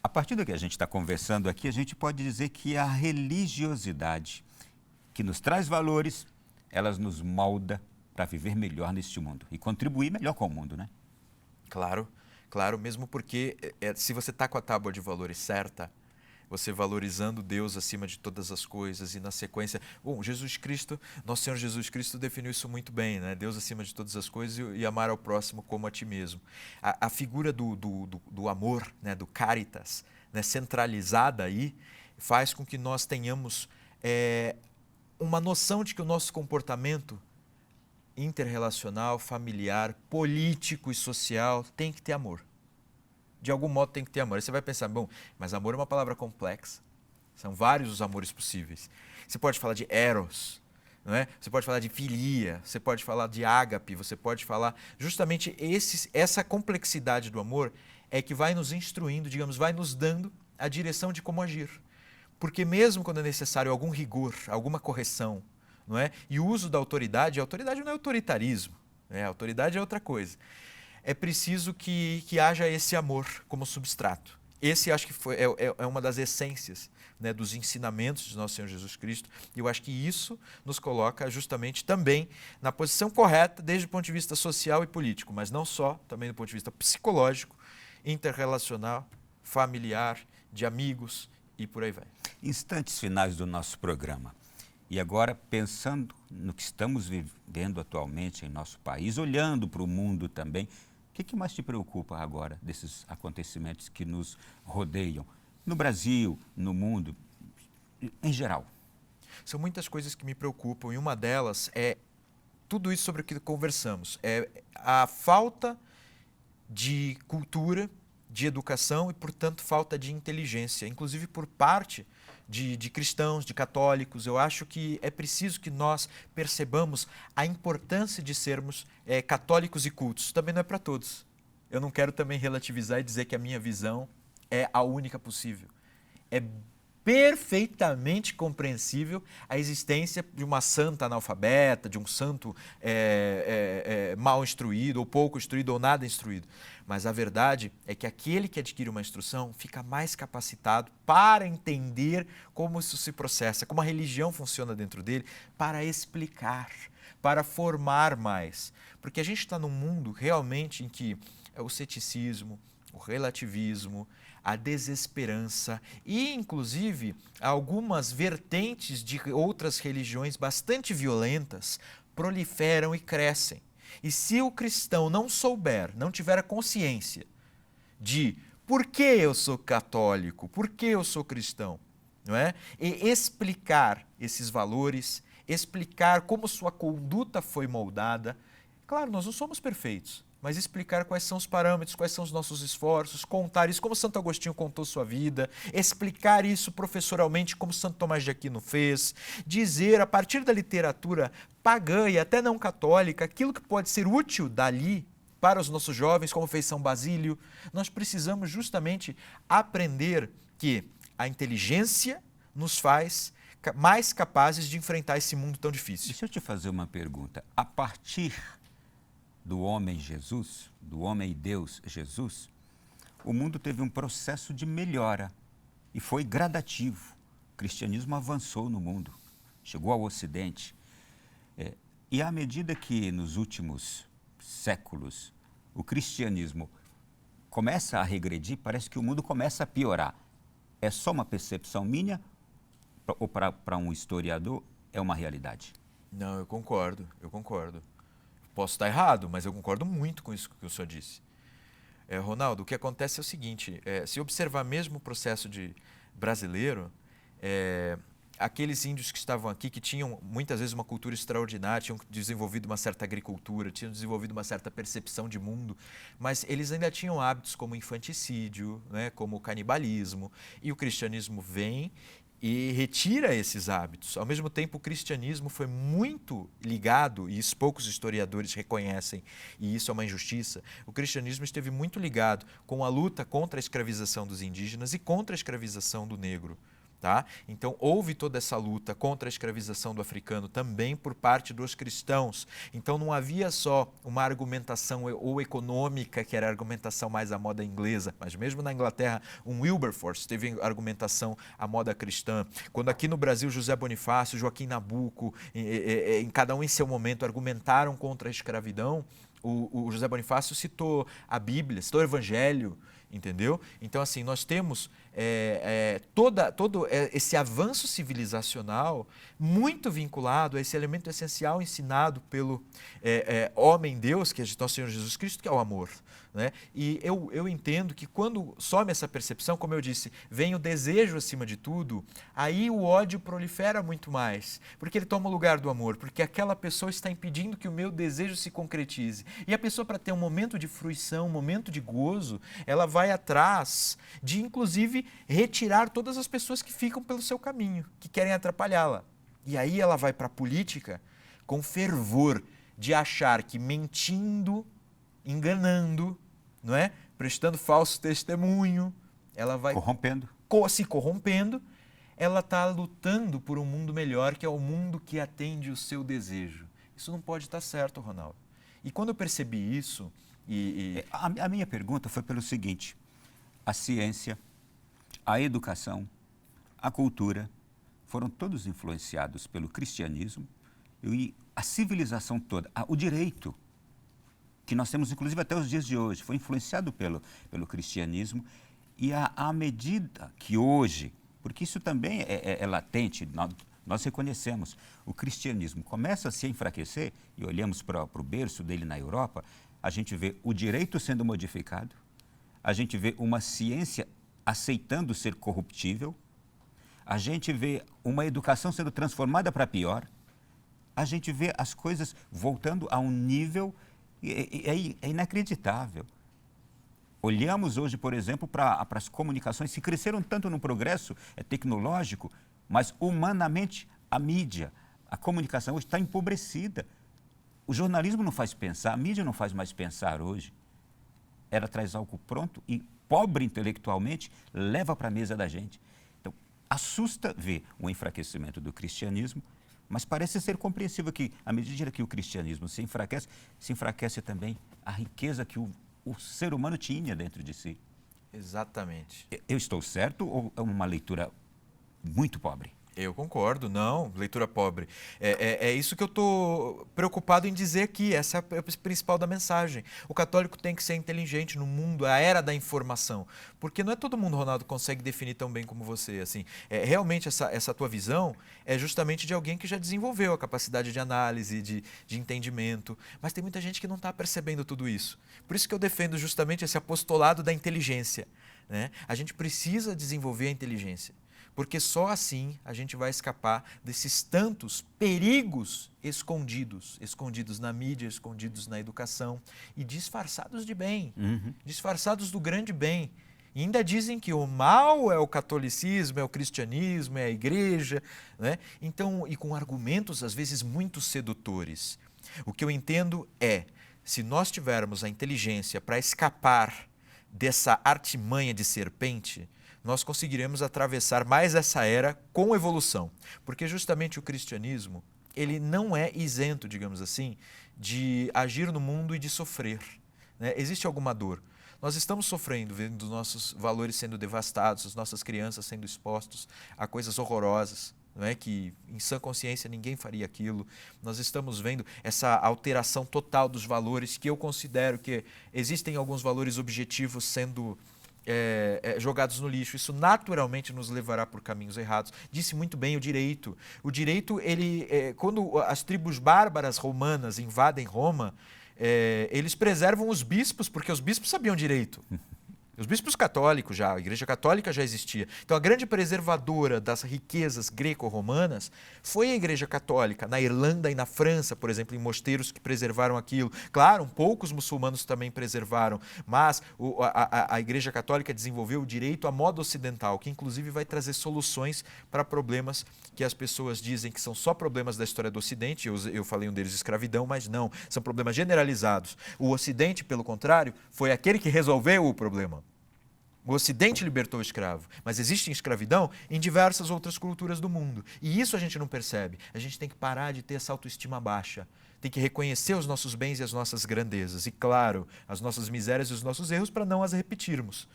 A partir do que a gente está conversando aqui, a gente pode dizer que a religiosidade, que nos traz valores, elas nos molda para viver melhor neste mundo e contribuir melhor com o mundo, né? Claro, claro, mesmo porque se você está com a tábua de valores certa, você valorizando Deus acima de todas as coisas e na sequência... Bom, Jesus Cristo, nosso Senhor Jesus Cristo definiu isso muito bem, né? Deus acima de todas as coisas e amar ao próximo como a ti mesmo. A figura do amor, né? Do caritas, né? Centralizada aí, faz com que nós tenhamos uma noção de que o nosso comportamento interrelacional, familiar, político e social tem que ter amor. De algum modo tem que ter amor. Aí você vai pensar, bom, mas amor é uma palavra complexa. São vários os amores possíveis. Você pode falar de eros, não é? Você pode falar de filia, você pode falar de ágape, você pode falar... Justamente essa complexidade do amor é que vai nos instruindo, digamos, vai nos dando a direção de como agir. Porque mesmo quando é necessário algum rigor, alguma correção, não é? E o uso da autoridade, a autoridade não é autoritarismo, né? A autoridade é outra coisa. É preciso que haja esse amor como substrato. Esse acho que é uma das essências, né, dos ensinamentos de nosso Senhor Jesus Cristo. E eu acho que isso nos coloca justamente também na posição correta desde o ponto de vista social e político, mas não só, também do ponto de vista psicológico, interrelacional, familiar, de amigos e por aí vai. Instantes finais do nosso programa. E agora, pensando no que estamos vivendo atualmente em nosso país, olhando para o mundo também, o que mais te preocupa agora desses acontecimentos que nos rodeiam? No Brasil, no mundo, em geral? São muitas coisas que me preocupam e uma delas é tudo isso sobre o que conversamos. É a falta de cultura, de educação e, portanto, falta de inteligência, inclusive por parte de cristãos, de católicos. Eu acho que é preciso que nós percebamos a importância de sermos católicos e cultos. Também não é para todos. Eu não quero também relativizar e dizer que a minha visão é a única possível. É perfeitamente compreensível a existência de uma santa analfabeta, de um santo mal instruído, ou pouco instruído, ou nada instruído. Mas a verdade é que aquele que adquire uma instrução fica mais capacitado para entender como isso se processa, como a religião funciona dentro dele, para explicar, para formar mais. Porque a gente está num mundo realmente em que o ceticismo, o relativismo, a desesperança e, inclusive, algumas vertentes de outras religiões bastante violentas proliferam e crescem. E se o cristão não souber, não tiver a consciência de por que eu sou católico, por que eu sou cristão, não é? E explicar esses valores, explicar como sua conduta foi moldada. Claro, nós não somos perfeitos, mas explicar quais são os parâmetros, quais são os nossos esforços, contar isso como Santo Agostinho contou sua vida, explicar isso professoralmente como Santo Tomás de Aquino fez, dizer a partir da literatura pagã e até não católica aquilo que pode ser útil dali para os nossos jovens, como fez São Basílio. Nós precisamos justamente aprender que a inteligência nos faz mais capazes de enfrentar esse mundo tão difícil. Deixa eu te fazer uma pergunta. A partir do homem Jesus, do homem e Deus Jesus, o mundo teve um processo de melhora e foi gradativo. O cristianismo avançou no mundo, chegou ao Ocidente. E à medida que nos últimos séculos o cristianismo começa a regredir, parece que o mundo começa a piorar. É só uma percepção minha ou para um historiador é uma realidade? Não, eu concordo. Posso estar errado, mas eu concordo muito com isso que o senhor disse. Ronaldo, o que acontece é o seguinte, se observar mesmo o processo brasileiro, aqueles índios que estavam aqui, que tinham muitas vezes uma cultura extraordinária, tinham desenvolvido uma certa agricultura, tinham desenvolvido uma certa percepção de mundo, mas eles ainda tinham hábitos como infanticídio, né, como canibalismo, e o cristianismo vem e retira esses hábitos. Ao mesmo tempo, o cristianismo foi muito ligado, e isso poucos historiadores reconhecem, e isso é uma injustiça, o cristianismo esteve muito ligado com a luta contra a escravização dos indígenas e contra a escravização do negro. Tá? Então, houve toda essa luta contra a escravização do africano também por parte dos cristãos. Então, não havia só uma argumentação ou econômica, que era a argumentação mais à moda inglesa, mas mesmo na Inglaterra, um Wilberforce teve argumentação à moda cristã. Quando aqui no Brasil, José Bonifácio, Joaquim Nabuco, em cada um em seu momento, argumentaram contra a escravidão, o José Bonifácio citou a Bíblia, citou o Evangelho, entendeu? Então, assim, nós temos todo esse avanço civilizacional muito vinculado a esse elemento essencial ensinado pelo homem-Deus, que é nosso Senhor Jesus Cristo, que é o amor. Né? E eu entendo que quando some essa percepção, como eu disse, vem o desejo acima de tudo, aí o ódio prolifera muito mais, porque ele toma o lugar do amor, porque aquela pessoa está impedindo que o meu desejo se concretize. E a pessoa, para ter um momento de fruição, um momento de gozo, ela vai atrás de, inclusive, retirar todas as pessoas que ficam pelo seu caminho, que querem atrapalhá-la. E aí ela vai para a política com fervor de achar que mentindo, enganando, não é? Prestando falso testemunho, ela vai se corrompendo, ela está lutando por um mundo melhor, que é o mundo que atende o seu desejo. Isso não pode estar certo, Ronaldo. E quando eu percebi isso... A minha pergunta foi pelo seguinte: a ciência, a educação, a cultura foram todos influenciados pelo cristianismo e a civilização toda, o direito, que nós temos inclusive até os dias de hoje, foi influenciado pelo cristianismo, e à medida que hoje, porque isso também é latente, nós reconhecemos, o cristianismo começa a se enfraquecer, e olhamos para o berço dele na Europa, a gente vê o direito sendo modificado, a gente vê uma ciência aceitando ser corruptível, a gente vê uma educação sendo transformada para pior, a gente vê as coisas voltando a um nível... É inacreditável. Olhamos hoje, por exemplo, para as comunicações, que cresceram tanto no progresso tecnológico, mas humanamente a mídia, a comunicação hoje está empobrecida. O jornalismo não faz pensar, a mídia não faz mais pensar hoje. Ela traz algo pronto e, pobre intelectualmente, leva para a mesa da gente. Então, assusta ver o enfraquecimento do cristianismo, mas parece ser compreensível que, à medida que o cristianismo se enfraquece também a riqueza que o ser humano tinha dentro de si. Exatamente. Eu estou certo ou é uma leitura muito pobre? Eu concordo, não, leitura pobre. É isso que eu estou preocupado em dizer aqui, essa é a principal da mensagem. O católico tem que ser inteligente no mundo, a era da informação, porque não é todo mundo, Ronaldo, consegue definir tão bem como você. Assim, realmente essa tua visão é justamente de alguém que já desenvolveu a capacidade de análise, de entendimento, mas tem muita gente que não está percebendo tudo isso. Por isso que eu defendo justamente esse apostolado da inteligência. Né? A gente precisa desenvolver a inteligência. Porque só assim a gente vai escapar desses tantos perigos escondidos na mídia, escondidos na educação e disfarçados de bem, disfarçados do grande bem. E ainda dizem que o mal é o catolicismo, é o cristianismo, é a igreja, né? Então, e com argumentos às vezes muito sedutores. O que eu entendo é, se nós tivermos a inteligência para escapar dessa artimanha de serpente, nós conseguiremos atravessar mais essa era com evolução. Porque justamente o cristianismo, ele não é isento, digamos assim, de agir no mundo e de sofrer. Né? Existe alguma dor. Nós estamos sofrendo, vendo os nossos valores sendo devastados, as nossas crianças sendo expostos a coisas horrorosas, não é? Que em sã consciência ninguém faria aquilo. Nós estamos vendo essa alteração total dos valores, que eu considero que existem alguns valores objetivos sendo jogados no lixo. Isso naturalmente nos levará por caminhos errados. Disse muito bem o direito. O direito, quando as tribos bárbaras romanas invadem Roma, eles preservam os bispos, porque os bispos sabiam direito. Os bispos católicos já, a Igreja Católica já existia. Então a grande preservadora das riquezas greco-romanas foi a Igreja Católica. Na Irlanda e na França, por exemplo, em mosteiros que preservaram aquilo. Claro, poucos muçulmanos também preservaram, mas a Igreja Católica desenvolveu o direito à moda ocidental, que inclusive vai trazer soluções para problemas que as pessoas dizem que são só problemas da história do Ocidente. Eu falei um deles, escravidão, mas não, são problemas generalizados. O Ocidente, pelo contrário, foi aquele que resolveu o problema. O Ocidente libertou o escravo, mas existe escravidão em diversas outras culturas do mundo. E isso a gente não percebe. A gente tem que parar de ter essa autoestima baixa. Tem que reconhecer os nossos bens e as nossas grandezas. E, claro, as nossas misérias e os nossos erros para não as repetirmos.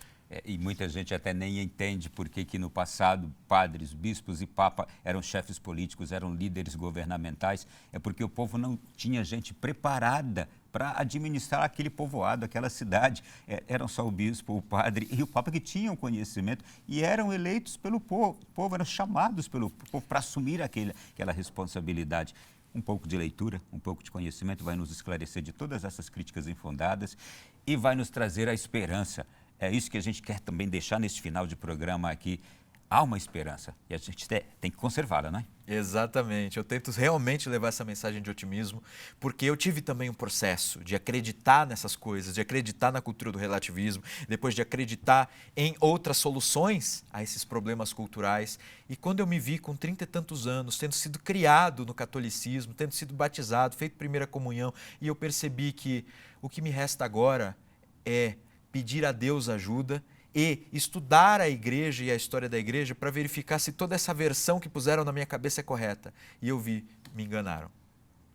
E muita gente até nem entende por que no passado padres, bispos e papa eram chefes políticos, eram líderes governamentais. É porque o povo não tinha gente preparada para administrar aquele povoado, aquela cidade. Eram só o bispo, o padre e o papa que tinham conhecimento e eram eleitos pelo povo, eram chamados pelo povo para assumir aquela responsabilidade. Um pouco de leitura, um pouco de conhecimento vai nos esclarecer de todas essas críticas infundadas e vai nos trazer a esperança. É isso que a gente quer também deixar neste final de programa aqui. Há uma esperança e a gente tem que conservá-la, não é? Exatamente. Eu tento realmente levar essa mensagem de otimismo, porque eu tive também um processo de acreditar nessas coisas, de acreditar na cultura do relativismo, depois de acreditar em outras soluções a esses problemas culturais. E quando eu me vi com 30 e tantos anos, tendo sido criado no catolicismo, tendo sido batizado, feito primeira comunhão, e eu percebi que o que me resta agora é pedir a Deus ajuda e estudar a igreja e a história da igreja para verificar se toda essa versão que puseram na minha cabeça é correta. E eu vi, me enganaram.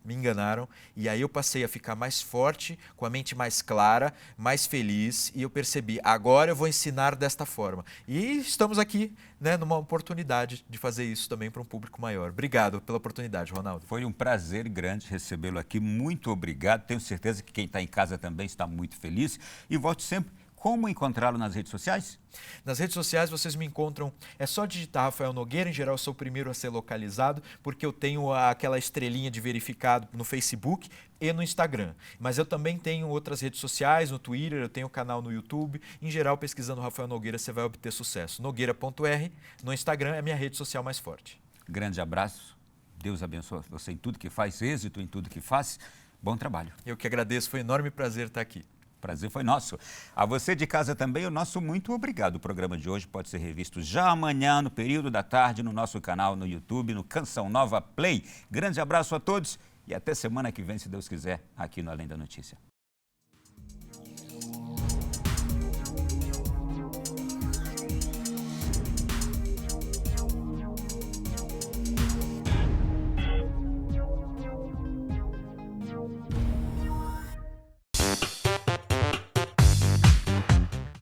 Me enganaram e aí eu passei a ficar mais forte, com a mente mais clara, mais feliz e eu percebi, agora eu vou ensinar desta forma. E estamos aqui, né, numa oportunidade de fazer isso também para um público maior. Obrigado pela oportunidade, Ronaldo. Foi um prazer grande recebê-lo aqui, muito obrigado. Tenho certeza que quem está em casa também está muito feliz e volte sempre. Como encontrá-lo nas redes sociais? Nas redes sociais vocês me encontram, é só digitar Rafael Nogueira, em geral eu sou o primeiro a ser localizado, porque eu tenho aquela estrelinha de verificado no Facebook e no Instagram. Mas eu também tenho outras redes sociais, no Twitter, eu tenho um canal no YouTube, em geral pesquisando Rafael Nogueira você vai obter sucesso. Nogueira.r, no Instagram é a minha rede social mais forte. Grande abraço, Deus abençoe você em tudo que faz, êxito em tudo que faz, bom trabalho. Eu que agradeço, foi um enorme prazer estar aqui. Prazer foi nosso. A você de casa também, o nosso muito obrigado. O programa de hoje pode ser revisto já amanhã, no período da tarde, no nosso canal no YouTube, no Canção Nova Play. Grande abraço a todos e até semana que vem, se Deus quiser, aqui no Além da Notícia.